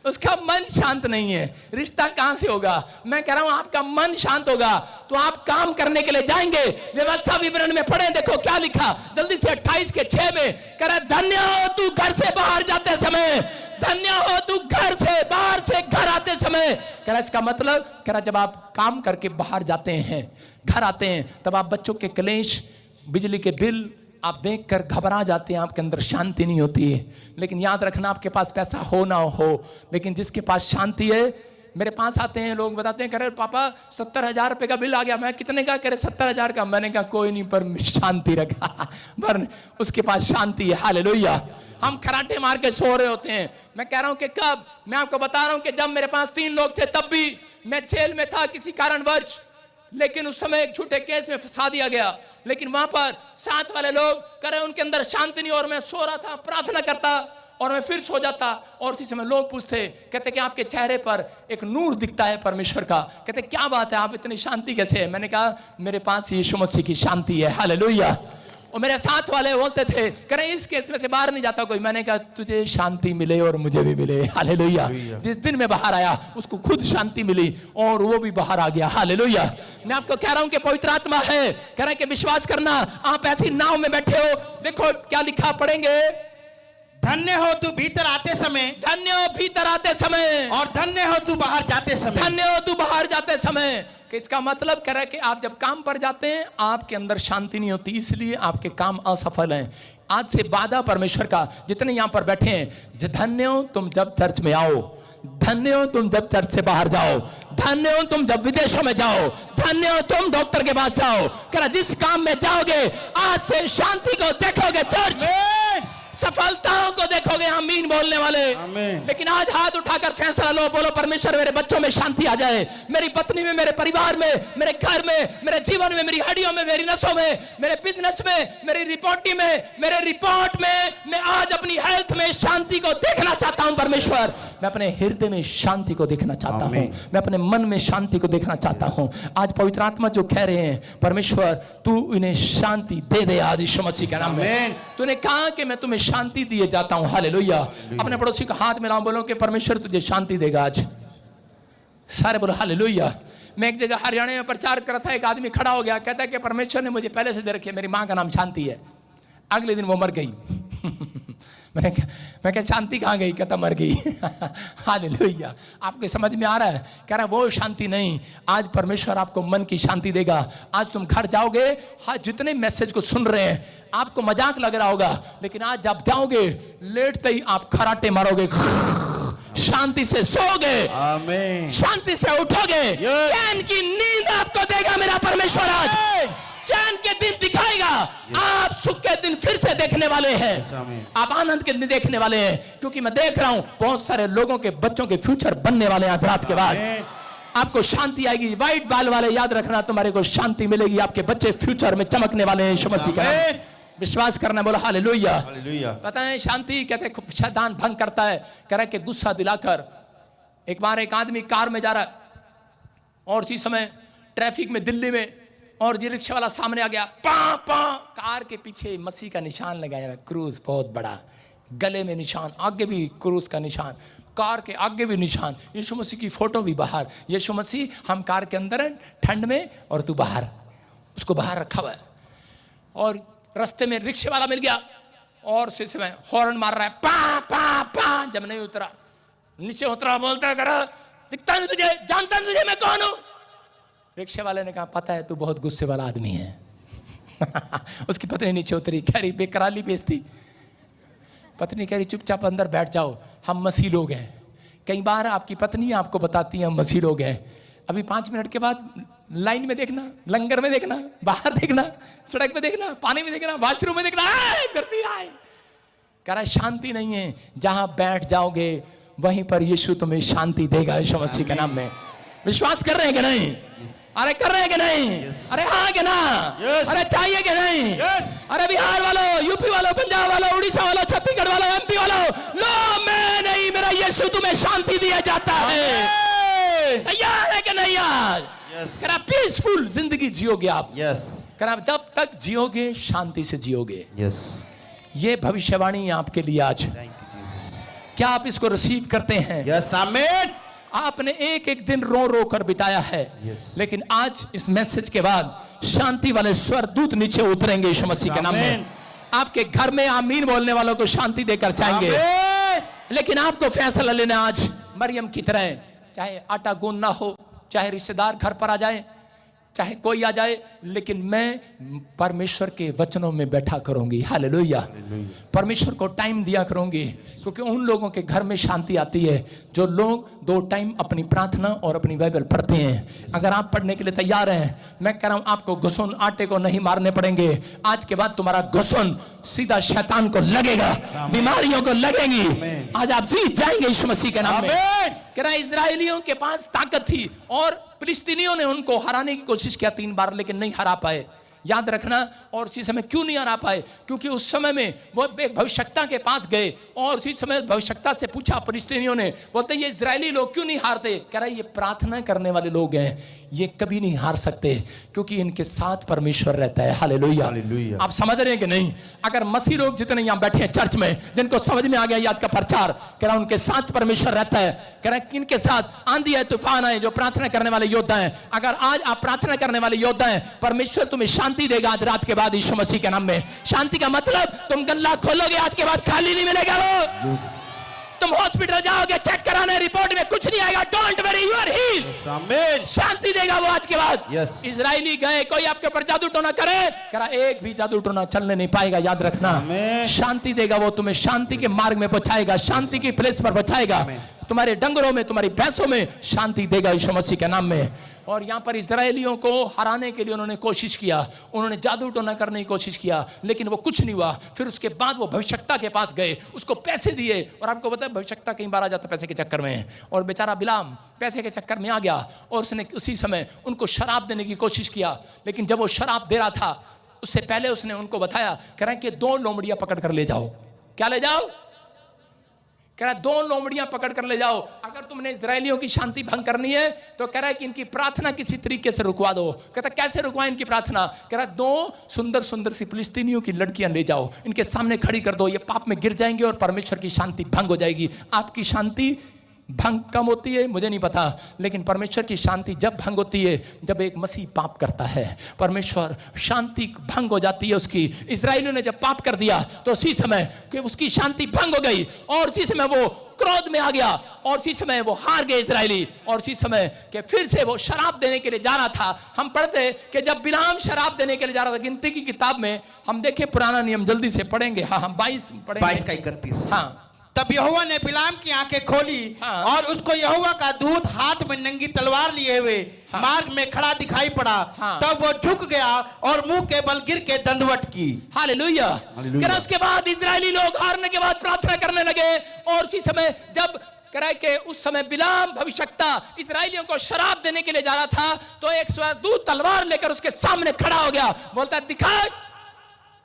उसका मन शांत नहीं है, रिश्ता कहां से होगा? मैं कह रहा हूं आपका मन शांत होगा तो आप काम करने के लिए जाएंगे। व्यवस्था विवरण में पढ़े, देखो क्या लिखा जल्दी से 28 के 6 में, कह रहा धन्य हो तू घर से बाहर जाते समय, धन्य हो तू घर से बाहर से घर आते समय। कह रहा इसका मतलब, कह रहा जब आप काम करके बाहर जाते हैं, घर आते हैं, तब आप बच्चों के क्लेश, बिजली के बिल आप देखकर घबरा जाते हैं, आपके अंदर शांति नहीं होती है। लेकिन याद रखना, आपके पास पैसा हो ना हो, लेकिन जिसके पास शांति है, मेरे पास आते हैं लोग बताते हैं, कह रहे पापा 70,000 रुपए का बिल आ गया। मैं कितने का? कह रहे 70,000 का। मैंने कहा कोई नहीं, पर शांति रखा वरन उसके पास शांति है। हालेलुया। हम खराटे मार के सो रहे होते हैं। मैं कह रहा हूं कि कब, मैं आपको बता रहा हूं कि जब मेरे पास 3 लोग थे तब भी मैं जेल में था किसी कारणवश, लेकिन उस समय एक झूठे केस में फंसा दिया गया। लेकिन वहां पर साथ वाले लोग करे, उनके अंदर शांति नहीं, और मैं सो रहा था, प्रार्थना करता और मैं फिर सो जाता। और इसी समय लोग पूछते, कहते कि आपके चेहरे पर एक नूर दिखता है परमेश्वर का। कहते क्या बात है, आप इतनी शांति कैसे है? मैंने कहा मेरे पास यीशु मसीह की शांति है। हालेलुया। और मेरे साथ वाले बोलते थे, कह रहे इस केस में से बाहर नहीं जाता कोई। मैंने कहा तुझे शांति मिले और मुझे भी मिले। हालेलुया। जिस दिन मैं बाहर आया उसको खुद शांति मिली और वो भी बाहर आ गया। हालेलुया। मैं आपको कह रहा हूं कि पवित्र आत्मा है, कह रहा है कि विश्वास करना। आप ऐसी नाव में बैठे हो, देखो क्या लिखा, पढ़ेंगे, धन्य हो तू भीतर आते समय, धन्य हो भीतर आते समय, और धन्य हो तू बाहर जाते समय। धन्य हो तू बाहर जाते समय। कि इसका मतलब कह रहा है कि आप जब काम पर जाते हैं आपके अंदर शांति नहीं होती, इसलिए आपके काम असफल हैं। आज से वादा परमेश्वर का, जितने यहां पर बैठे हैं, धन्य हो तुम जब चर्च में आओ, धन्य हो तुम जब चर्च से बाहर जाओ, धन्य हो तुम जब विदेशों में जाओ, धन्य हो तुम डॉक्टर के पास जाओ। कह रहा जिस काम में जाओगे आज से शांति को देखोगे। चर्च सफलताओं को देखोगे। आमीन बोलने वाले। लेकिन आज हाथ उठाकर फैसला लो, बोलो परमेश्वर मेरे बच्चों में शांति आ जाए, मेरी पत्नी में, मेरे परिवार में, मेरे घर में, मेरे जीवन में, मेरी हड्डियों में, मेरी नसों में, मेरे बिजनेस में, मेरी रिपोर्टिंग में, मेरे रिपोर्ट में। मैं आज अपनी हेल्थ में शांति को देखना चाहता हूं परमेश्वर। मैं अपने हृदय में शांति को देखना चाहता हूं, मैं अपने मन में शांति को देखना चाहता हूं। आज पवित्र आत्मा जो कह रहे हैं, परमेश्वर तू इन्हें शांति दे दे आज यीशु मसीह के नाम में। तूने कहा कि मैं तुम्हें शांति दिए जाता हूं। हालेलुया। अपने पड़ोसी का हाथ मिलाओ, बोलो कि परमेश्वर तुझे शांति देगा आज। सारे बोलो हालेलुया। मैं एक जगह हरियाणा में प्रचार कर रहा था, एक आदमी खड़ा हो गया, कहता है कि परमेश्वर ने मुझे पहले से दे रखी है, मेरी मां का नाम शांति है। अगले दिन वो मर गई मैं क्या शांति कहाँ गई? कहता मर गई हालेलुया। आपको समझ में आ रहा है? कह रहा वो शांति नहीं, आज परमेश्वर आपको मन की शांति देगा। आज तुम घर जाओगे, हाँ जितने मैसेज को सुन रहे हैं आपको मजाक लग रहा होगा, लेकिन आज जब जाओगे लेटते ही आप खराटे मारोगे, शांति से सोओगे, शांति से उठोगे, चैन की नींद आपको देगा मेरा परमेश्वर। आज चैन के दिन दिखाएगा, आप सुख के दिन फिर से देखने वाले हैं, आप आनंद के दिन देखने वाले हैं। क्योंकि मैं देख रहा हूं बहुत सारे लोगों के बच्चों के फ्यूचर बनने वाले हैं। आज रात के बाद आपको शांति आएगी। व्हाइट बाल वाले याद रखना, तुम्हारे को शांति मिलेगी, आपके बच्चे फ्यूचर में चमकने वाले हैं यीशु मसीह का। विश्वास करना, बोला हालेलुया। पता है शांति कैसे शैतान भंग करता है? कह रहा कि गुस्सा दिलाकर। एक बार एक आदमी कार में जा रहा और उसी समय ट्रैफिक में दिल्ली में, और ये रिक्शा वाला सामने आ गया, पा पा, कार के पीछे मसीह का निशान लगाया हुआ, क्रूज बहुत बड़ा, गले में निशान, आगे भी क्रूज का निशान, कार के आगे भी निशान, यीशु मसीह की फोटो भी बाहर। यीशु मसीह हम कार के अंदर हैं ठंड में और तू बाहर, उसको बाहर रखा हुआ है। और रास्ते में रिक्शे वाला मिल गया और उसी समय हॉर्न मार रहा है, पा पा पा। जब नहीं उतरा, नीचे उतरा, बोलता करा दिखता नहीं तुझे, जानता नहीं तुझे मैं कौन हूं? रिक्शे वाले ने कहा पता है तू बहुत गुस्से वाला आदमी है उसकी पत्नी नीचे उतरी, कह रही बेकराली बेइज्जती। पत्नी कह रही चुपचाप अंदर बैठ जाओ, हम मसीह लोग हैं। कई बार आपकी पत्नी आपको बताती है हम मसीह लोग हैं, अभी 5 मिनट के बाद लाइन में देखना, लंगर में देखना, बाहर देखना, सड़क पे देखना, पानी में देखना, वॉशरूम में देखना, करती आए। कह रहा है शांति नहीं है, जहां बैठ जाओगे वहीं पर यीशु तुम्हें शांति देगा यीशु मसीह के नाम में। विश्वास कर रहे हैं कि नहीं? अरे कर रहे हैं कि नहीं? अरे हाँ कि ना? अरे चाहिए कि नहीं? अरे बिहार वालों, यूपी वालों, पंजाब वालों, उड़ीसा वालों, छत्तीसगढ़ वालों, एमपी वालों, लो मैं नहीं, मेरा यीशु तुम्हें शांति दिया जाता है। तैयार है कि नहीं यार? करा पीसफुल जिंदगी जियोगे आप। करा जब तक जियोगे शांति से जियोगे। ये भविष्यवाणी आपके लिए आज। क्या आप इसको रिसीव करते हैं? यस आमीन। आपने एक एक दिन रो रो कर बिताया है, लेकिन आज इस मैसेज के बाद शांति वाले स्वर्गदूत नीचे उतरेंगे यीशु मसीह के नाम में। आपके घर में आमीन बोलने वालों को शांति देकर जाएंगे। लेकिन आपको फैसला लेना आज मरियम की तरह, चाहे आटा गूंदना हो, चाहे रिश्तेदार घर पर आ जाए, चाहे कोई आ जाए, लेकिन मैं परमेश्वर के वचनों में बैठा करूंगी। हालेलुया। परमेश्वर को टाइम दिया करूंगी, क्योंकि उन लोगों के घर में शांति आती है जो लोग 2 टाइम अपनी प्रार्थना और अपनी बाइबल पढ़ते हैं। अगर आप पढ़ने के लिए तैयार हैं, मैं कह रहा हूं आपको घुसन आटे को नहीं मारने पड़ेंगे। आज के बाद तुम्हारा घुसन सीधा शैतान को लगेगा, बीमारियों को लगेंगी। आज आप जीत जाएंगे यीशु मसीह के नाम में। कह रहा इजरायलियों के पास ताकत थी और फिलिस्तीनियों ने उनको हराने की कोशिश किया 3 बार, लेकिन नहीं हरा पाए। याद रखना। और उसी समय क्यों नहीं हरा पाए? क्योंकि उस समय में वो एक भविष्यवक्ता के पास गए और उसी समय भविष्यवक्ता से पूछा फिलिस्तीनियों ने, बोलते ये इजरायली लोग क्यों नहीं हारते? कह रहा है ये प्रार्थना करने वाले लोग हैं, ये कभी नहीं हार सकते, क्योंकि इनके साथ परमेश्वर रहता है। हालेलुया। आप समझ रहे हैं कि नहीं? अगर मसीह लोग जितने यहाँ बैठे हैं चर्च में, जिनको समझ में आ गया याद का प्रचार, कह रहा उनके साथ परमेश्वर रहता है। कह रहा किनके साथ? आंधी है, तूफान है, जो प्रार्थना करने वाले योद्धा हैं। अगर आज आप प्रार्थना करने वाले योद्धा हैं, परमेश्वर तुम्हें शांति देगा आज रात के बाद यीशु मसीह के नाम में। शांति का मतलब तुम गल्ला खोलोगे आज के बाद खाली नहीं मिलेगा। वो तुम हॉस्पिटल जाओगे, चेक कराने, रिपोर्ट में कुछ नहीं आएगा, don't worry, you are healed. शांति देगा वो आज के बाद। इजरायली गए, कोई आपके ऊपर जादू टोना करे, करा एक भी जादू टोना चलने नहीं पाएगा। याद रखना, शांति देगा वो, तुम्हें शांति के मार्ग में पहुंचाएगा, शांति की प्लेस पर पहुंचाएगा। तुम्हारे डंगरों में, तुम्हारी भैंसों में शांति देगा यीशु मसीह के नाम में। और यहाँ पर इजरायलियों को हराने के लिए उन्होंने कोशिश किया, उन्होंने जादू टोना करने की कोशिश किया, लेकिन वो कुछ नहीं हुआ। फिर उसके बाद वो भविष्यवक्ता के पास गए, उसको पैसे दिए। और आपको पता है भविष्यवक्ता कई बार आ जाता पैसे के चक्कर में, और बेचारा बिलाम पैसे के चक्कर में आ गया और उसने उसी समय उनको शराब देने की कोशिश किया। लेकिन जब वो शराब दे रहा था, उससे पहले उसने उनको बताया, कह रहा है कि 2 लोमड़ियां पकड़ कर ले जाओ। क्या ले जाओ? कह रहा 2 लोमड़ियां पकड़ कर ले जाओ। अगर तुमने इजरायलियों की शांति भंग करनी है तो कह रहा है कि इनकी प्रार्थना किसी तरीके से रुकवा दो। कहता कैसे रुकवाएं इनकी प्रार्थना? कह रहा 2 सुंदर सुंदर सी फिलिस्तीनियों की लड़कियां ले जाओ, इनके सामने खड़ी कर दो, ये पाप में गिर जाएंगे और परमेश्वर की शांति भंग हो जाएगी। आपकी शांति भंग कम होती है मुझे नहीं पता, लेकिन परमेश्वर की शांति जब भंग होती है जब एक मसीह पाप करता है, परमेश्वर शांति भंग हो जाती है उसकी। इजरायलियों ने जब पाप कर दिया तो उसी समय कि उसकी शांति भंग हो गई और उसी समय वो क्रोध में आ गया और उसी समय वो हार गए इजरायली। और उसी समय के फिर से वो शराब देने के लिए जा रहा था। हम पढ़ते कि जब बिलाम शराब देने के लिए जा रहा था, गिनती की किताब में हम देखें, पुराना नियम जल्दी से पढ़ेंगे। हाँ हम 22 पढ़ेंगे, 22 का 31। हाँ। तब यहोवा ने बिलाम की आंखें खोली और उसको यहोवा का दूत हाथ में नंगी तलवार लिए हुए मार्ग में खड़ा दिखाई पड़ा। तब वो झुक गया और मुंह के बल गिर के दंडवत की। हालेलुया। उसके बाद इजरायली लोग हारने के बाद प्रार्थना करने लगे और उसी समय जब कराए के उस समय बिलाम भविष्यवक्ता इजरायलियों को शराब देने के लिए जा रहा था तो एक स्वर्गदूत तलवार लेकर उसके सामने खड़ा हो गया। बोलता दिखा,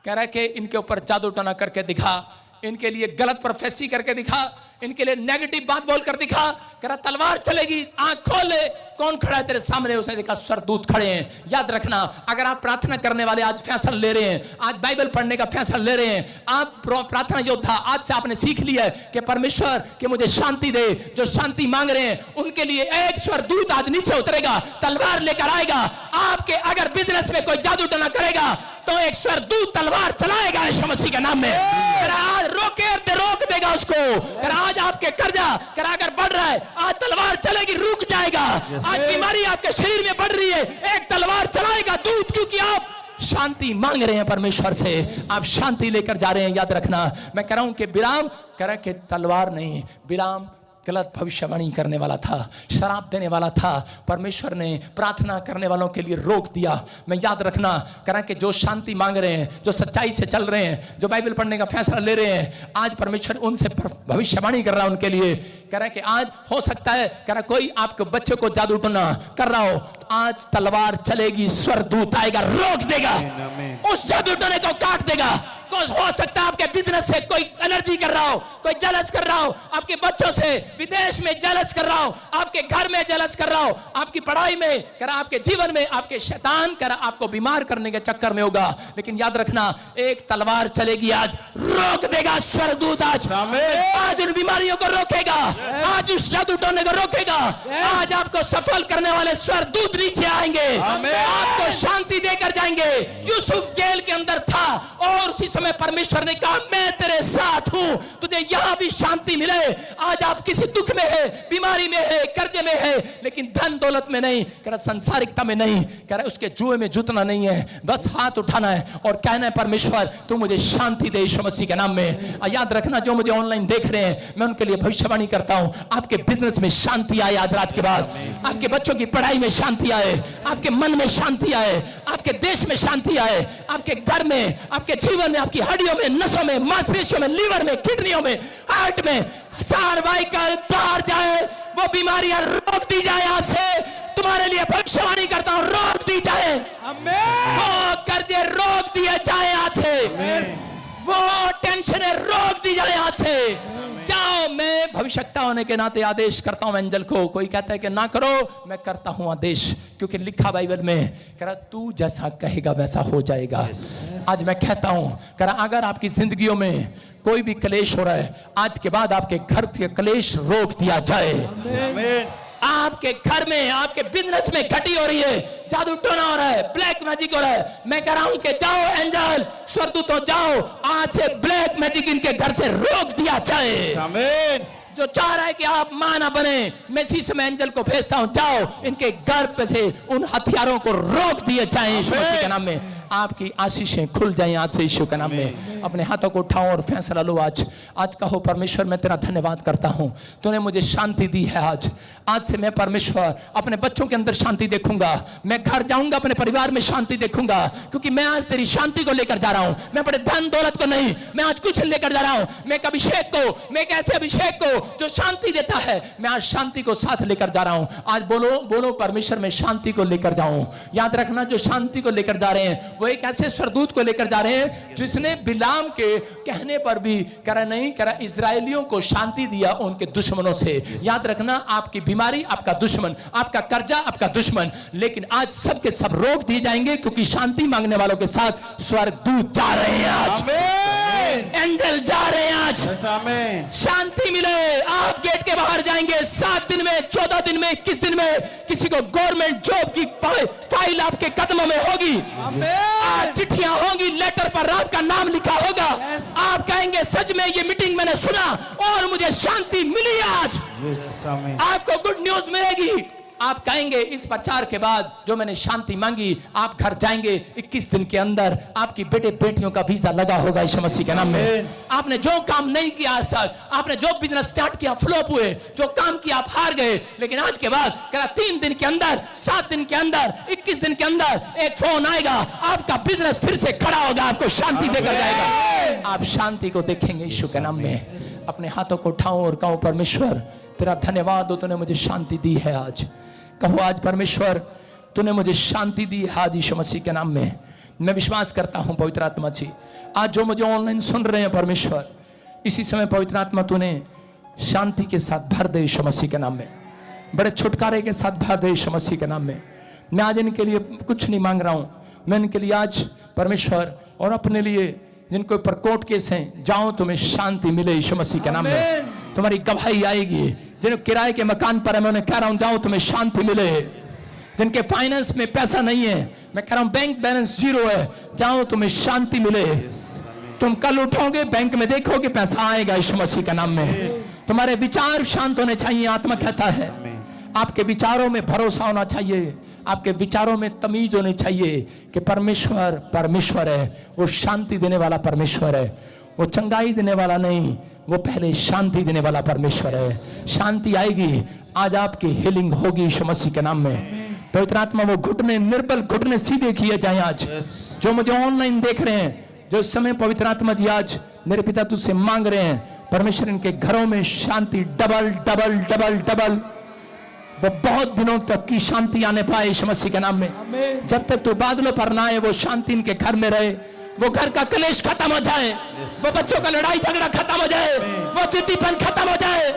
कह रहा है कि इनके ऊपर जादू टोना करके दिखा, इनके लिए गलत प्रोफेसी करके दिखा, इनके लिए नेगेटिव बात बोलकर दिखा। कह रहा तलवार चलेगी, आंख खोले, कौन खड़ा है तेरे सामने? उसने देखा स्वर्गदूत खड़े हैं। याद रखना, अगर आप प्रार्थना करने वाले आज फैसला ले रहे हैं, आज बाइबल पढ़ने का फैसला ले रहे हैं, आप प्रार्थना योद्धा, आज से आपने सीख लिया है कि परमेश्वर के मुझे शांति दे, जो शांति मांग रहे हैं उनके लिए एक स्वर्गदूत आज नीचे उतरेगा, तलवार लेकर आएगा। आपके अगर बिजनेस में कोई जादू टोना करेगा तो एक स्वर्गदूत तलवार चलाएगा यीशु मसीह के नाम में। आज रोक देगा उसको। आज आपके कर्जा अगर बढ़ रहा है, आज तलवार चलेगी, रुक जाएगा। आज बीमारी आपके शरीर में बढ़ रही है, एक तलवार चलाएगा दूत, क्योंकि आप शांति मांग रहे हैं परमेश्वर से, आप शांति लेकर जा रहे हैं। याद रखना, मैं कह रहा हूं कि बिलाम कह रहा कि तलवार नहीं, बिलाम गलत भविष्यवाणी करने वाला था, शराब देने वाला था, परमेश्वर ने प्रार्थना करने वालों के लिए रोक दिया। मैं याद रखना करा कि जो शांति मांग रहे हैं, जो सच्चाई से चल रहे हैं, जो बाइबल पढ़ने का फैसला ले रहे हैं, आज परमेश्वर उनसे भविष्यवाणी कर रहा है उनके लिए। कह रहा है कि आज हो सकता है कह रहा कोई आपके बच्चे को जादू टोना कर रहा हो, आज तलवार चलेगी, स्वर्गदूत आएगा, रोक देगा, उस जादू टोने को काट देगा। हो सकता है आपके बिजनेस से कोई एनर्जी कर रहा हो, कोई जलस कर रहा हो, आपके बच्चों से विदेश में जलस कर रहा हो, आपके घर में जलस कर रहा हो, आपकी पढ़ाई में कर आपके जीवन में आपके शैतान कर आपको बीमार करने के चक्कर में होगा। लेकिन याद रखना एक तलवार चलेगी, आज रोक देगा स्वर्गदूत, आज उन बीमारियों को रोकेगा, आज उस जादू टोने को रोकेगा, आज आपको सफल करने वाले स्वर्गदूत नीचे आएंगे, आपको शांति देकर जाएंगे। यूसुफ जेल के अंदर था और उसी समय परमेश्वर ने कहा मैं तेरे साथ हूं, तुझे यहां भी शांति मिले। आज आप किसी दुख में है, बीमारी में है, कर्जे में है, लेकिन धन दौलत में नहीं, कह रहा संसारिकता में नहीं, कह रहा उसके जुए में जुटना नहीं है, बस हाथ उठाना है और कहना है परमेश्वर तू मुझे शांति दे यीशु मसीह के नाम में। याद रखना जो मुझे ऑनलाइन देख रहे हैं, मैं उनके लिए भविष्यवाणी करता हूं, आपके बिजनेस में शांति आए आज रात के बाद, आपके बच्चों की पढ़ाई में शांति आए, आपके मन में शांति आए, आपके देश में शांति आए, आपके घर में, आपके जीवन में, आपकी हड्डियों में, नसों में, मांसपेशियों में, लीवर में, किडनियों में, हार्ट में सर्वाइकल बाहर जाए, वो बीमारियां रोक दी जाए। आज से तुम्हारे लिए भविष्यवाणी करता हूं, रोक दी जाए, वो कर्जे रोक दिए जाए आज से, वो टेंशन रोक दी जाए आज से। जाओ, मैं भविष्यवक्ता होने के नाते आदेश करता हूं एंजल को। कोई कहता है कि ना करो, मैं करता हूं आदेश, क्योंकि लिखा बाइबल में कह रहा तू जैसा कहेगा वैसा हो जाएगा। आज मैं कहता हूं कह रहा अगर आपकी जिंदगियों में कोई भी क्लेश हो रहा है, आज के बाद आपके घर के क्लेश रोक दिया जाए। आपके घर में, आपके बिजनेस में घटी हो रही है, जादू टोना हो रहा है, ब्लैक मैजिक हो रहा है, मैं कह रहा हूं कि जाओ एंजल स्वर्गदूत, जाओ, आज से ब्लैक मैजिक इनके घर से रोक दिया जाए। आमीन। जो चाह रहा है कि आप मां ना बने, मैं इसी समय एंजल को भेजता हूं, जाओ इनके घर पे से उन हथियारों को रोक दिए जाए यीशु मसीह के नाम में। आपकी आशीषें खुल जाएं आज से यीशु के नाम में। अपने हाथों को उठाओ और फैसला लो। आज कहो परमेश्वर मैं तेरा धन्यवाद करता हूं, तूने मुझे शांति दी है। आज से मैं परमेश्वर अपने बच्चों के अंदर शांति देखूंगा, मैं घर जाऊंगा अपने परिवार में शांति देखूंगा, क्योंकि मैं आज तेरी शांति को लेकर जा रहा हूं। मैं बड़े धन दौलत को नहीं, मैं आज कुछ लेकर जा रहा हूं, मैं एक अभिषेक को, मैं एक ऐसे अभिषेक को जो शांति देता है, मैं आज शांति को साथ लेकर जा रहा हूं। आज बोलो परमेश्वर मैं शांति को लेकर जाऊं। याद रखना जो शांति को लेकर जा रहे हैं वो एक ऐसे स्वर्गदूत को लेकर जा रहे हैं जिसने बिलाम के कहने पर भी करा नहीं करा इजरायलियों को शांति दिया उनके दुश्मनों से। याद रखना आपकी बीमारी आपका दुश्मन, आपका कर्जा आपका दुश्मन, लेकिन आज सबके सब रोक दिए जाएंगे, क्योंकि शांति मांगने वालों के साथ स्वर्गदूत जा रहे हैं। आज एंजल जा रहे हैं। आज शांति मिले, आप गेट के बाहर जाएंगे 7 दिन में, 14 दिन में, 21 दिन में, किसी को गवर्नमेंट जॉब की फाइल आपके कदमों में होगी। आज चिट्ठियां होंगी, लेटर पर आपका नाम लिखा होगा। आप कहेंगे सच में ये मीटिंग मैंने सुना और मुझे शांति मिली। आज आपको गुड न्यूज मिलेगी। आप कहेंगे इस प्रचार के बाद जो मैंने शांति मांगी, आप घर जाएंगे 21 दिन के अंदर आपकी बेटे बेटियों का वीजा लगा होगा यीशु मसीह के नाम में। आपने जो काम नहीं किया आज तक, आपने जो बिजनेस स्टार्ट किया फ्लॉप हुए, जो काम किया आप हार गए, लेकिन आज के बाद 3 दिन के अंदर, 7 दिन के अंदर, 21 दिन के अंदर एक फोन आएगा, आपका बिजनेस फिर से खड़ा होगा, आपको शांति देकर जाएगा। आप शांति को देखेंगे यीशु के नाम में। अपने हाथों को उठाओ और कहो परमेश्वर तेरा धन्यवाद हो, तूने मुझे शांति दी है। आज कहो आज परमेश्वर तूने मुझे शांति दी है आज यीशु मसीह के नाम में। मैं विश्वास करता हूं पवित्र आत्मा जी, आज जो मुझे ऑनलाइन सुन रहे हैं परमेश्वर, इसी समय पवित्र आत्मा तूने शांति के साथ भर दे यीशु मसीह के नाम में, बड़े छुटकारे के साथ भर दे यीशु मसीह के नाम में। मैं आज इनके लिए कुछ नहीं मांग रहा हूं, मैं इनके लिए आज परमेश्वर और अपने लिए जिनको पर कोर्ट केस हैं, जाओ तुम्हें शांति मिले यीशु मसीह के नाम में। तुम्हारी गवाही आएगी। जिन किराए के मकान पर है मैं उन्हें कह रहा हूं जाओ तुम्हें शांति मिले। जिनके फाइनेंस में पैसा नहीं है, मैं कह रहा हूं बैंक बैलेंस 0 है, जाओ तुम्हें शांति मिले। तुम कल उठोगे बैंक में देखोगे पैसा आएगा यीशु मसीह के नाम में। तुम्हारे विचार शांत होने चाहिए, आत्मा कहता है। आपके विचारों में भरोसा होना चाहिए, आपके विचारों में तमीज होनी चाहिए कि परमेश्वर परमेश्वर है, वो शांति देने वाला परमेश्वर है। वो चंगाई देने वाला नहीं, वो पहले शांति देने वाला परमेश्वर है। शांति आएगी, आज आपकी हीलिंग होगी यीशु मसीह के नाम में। पवित्र आत्मा वो घुटने, निर्बल घुटने सीधे किए जाए। आज जो मुझे ऑनलाइन देख रहे हैं, जो इस समय पवित्र आत्मा जी आज मेरे पिता तुझसे मांग रहे हैं, परमेश्वर इनके घरों में शांति डबल डबल डबल डबल, वो बहुत दिनों तक की शांति आने पाए यीशु मसीह के नाम में। जब तक तो बादलों पर ना आए, वो शांति इनके घर में रहे, वो घर का कलेश खत्म हो जाए, वो बच्चों का लड़ाई झगड़ा खत्म हो जाए, वो चिट्टीपन खत्म हो जाए,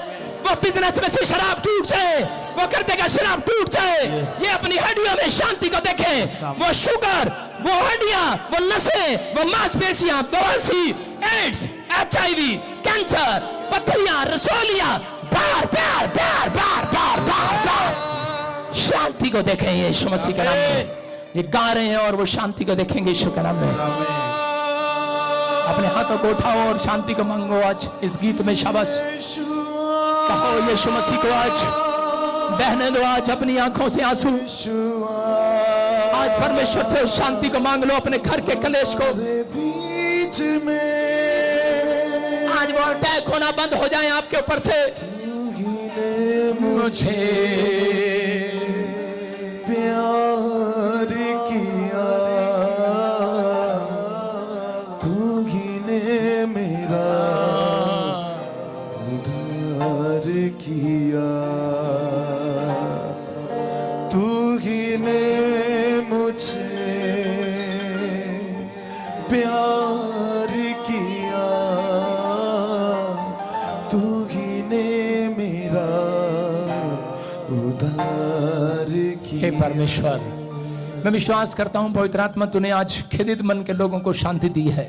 वो बिजनेस में से शराब टूट जाए, वो करते का शराब टूट जाए। ये अपनी हड्डियों में शांति को देखें। वो शुगर, वो हड्डियां, वो नसें, वो मांसपेशियां, बवासीर, एड्स, HIV, कैंसर, पथरियां, रसोलियां, बार बार बार बार बार बार बार शांति को देखें यीशु मसीह के नाम में। ये गा रहे हैं और वो शांति को देखेंगे यीशु के नाम में। अपने हाथों को उठाओ और शांति को मांगो आज इस गीत में। शाबाश, कहो यीशु मसीह को आज बहने दो, आज अपनी आंखों से आंसू। आज परमेश्वर से उस शांति को मांग लो, अपने घर के कलेश को। आज वो अटैक होना बंद हो जाए आपके ऊपर से। मुझे प्यार किया, तू ही ने मेरा उद्धार किया, तू ही ने मुझे प्यार किया, तू ही ने मेरा उद्धार किया। हे परमेश्वर, मैं विश्वास करता हूं पवित्र आत्मा तूने आज खेदित मन के लोगों को शांति दी है,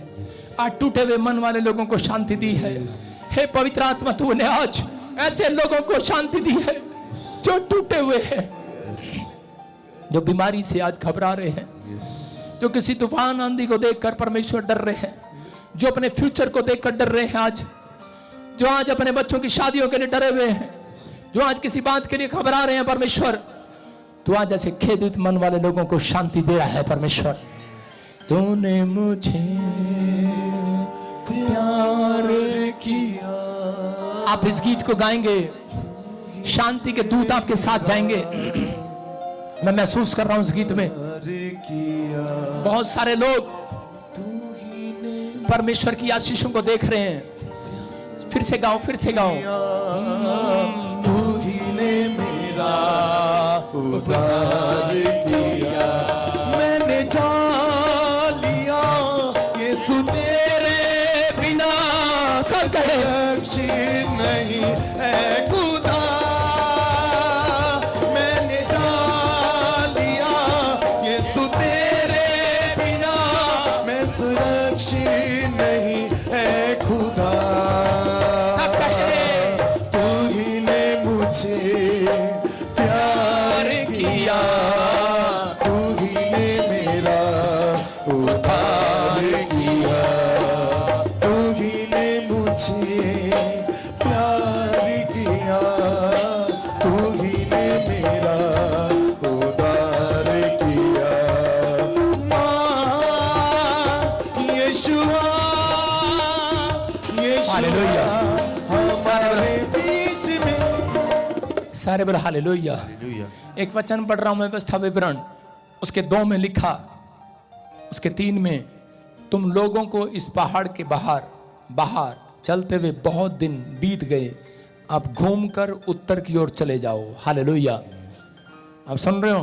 आज टूटे हुए मन वाले लोगों को शांति दी है। हे पवित्र आत्मा तूने आज ऐसे लोगों को शांति दी है जो टूटे हुए हैं, जो बीमारी से आज घबरा रहे हैं, जो किसी तूफान आंधी को देखकर परमेश्वर डर रहे हैं, जो अपने फ्यूचर को देखकर डर रहे हैं, आज जो आज अपने बच्चों की शादियों के लिए डरे हुए हैं, जो आज किसी बात के लिए घबरा रहे हैं। परमेश्वर तू आज ऐसे खेदित मन वाले लोगों को शांति दे रहा है। परमेश्वर तूने मुझे प्यार किया। आप इस गीत को गाएंगे, शांति के दूत आपके साथ जाएंगे। मैं महसूस कर रहा हूं इस गीत में बहुत सारे लोग परमेश्वर की आशीषों को देख रहे हैं। फिर से गाओ, फिर से गाओ। तू ही ने मेरा उद्धार किया, मैंने जान लिया यीशु तेरे बिना सुरक्षित नहीं है खुदा। मैंने जान लिया यीशु तेरे बिना मैं सुरक्षित नहीं है खुदा। प्यार किया, तू ही ने मेरा उद्धार किया, तू ही ने मुझे प्यार किया, तू ही ने मेरा उद्धार किया। यीशुआ, यीशुआ हमारे बीच में। सारे बोल हालेलुया। एक वचन पढ़ रहा हूं मैं, व्यवस्था विवरण उसके 2 में लिखा, उसके 3 में, तुम लोगों को इस पहाड़ के बाहर चलते हुए बहुत दिन बीत गए, अब घूमकर उत्तर की ओर चले जाओ। हालेलुया। आप सुन रहे हो?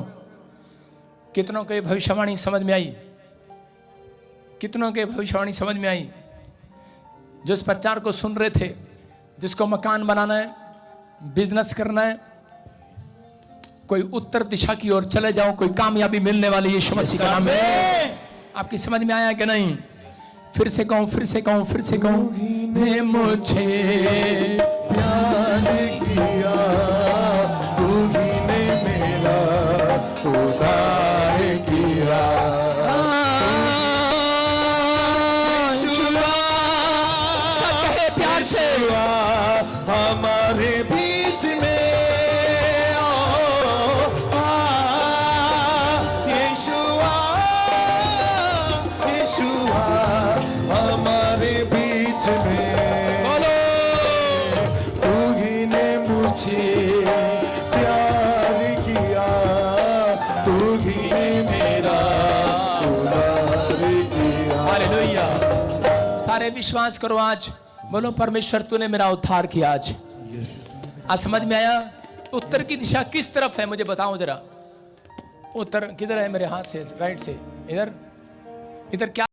कितनों के भविष्यवाणी समझ में आई? कितनों के भविष्यवाणी समझ में आई? जो इस प्रचार को सुन रहे थे, जिसको मकान बनाना है, बिजनेस करना है, कोई उत्तर दिशा की ओर चले जाओ, कोई कामयाबी मिलने वाली है यीशु मसीह के नाम में। आपकी समझ में आया कि नहीं? फिर से कहूं, फिर से कहूं, फिर से कहूं। ने मुझे प्यार किया, तू ही ने मेरा उद्धार किया। सब कहे प्यार से, हमारे बीच में यीशुआ, यीशुआ हमारे बीच बीच में बोलो तू ही ने मुझे प्यार किया, तू ही ने मेरा उद्धार किया। हालेलुया। सारे विश्वास करो आज, बोलो परमेश्वर तूने मेरा उद्धार किया आज। आज समझ में आया? उत्तर की दिशा किस तरफ है मुझे बताओ जरा। उत्तर किधर है मेरे हाथ से, राइट से, इधर, इधर क्या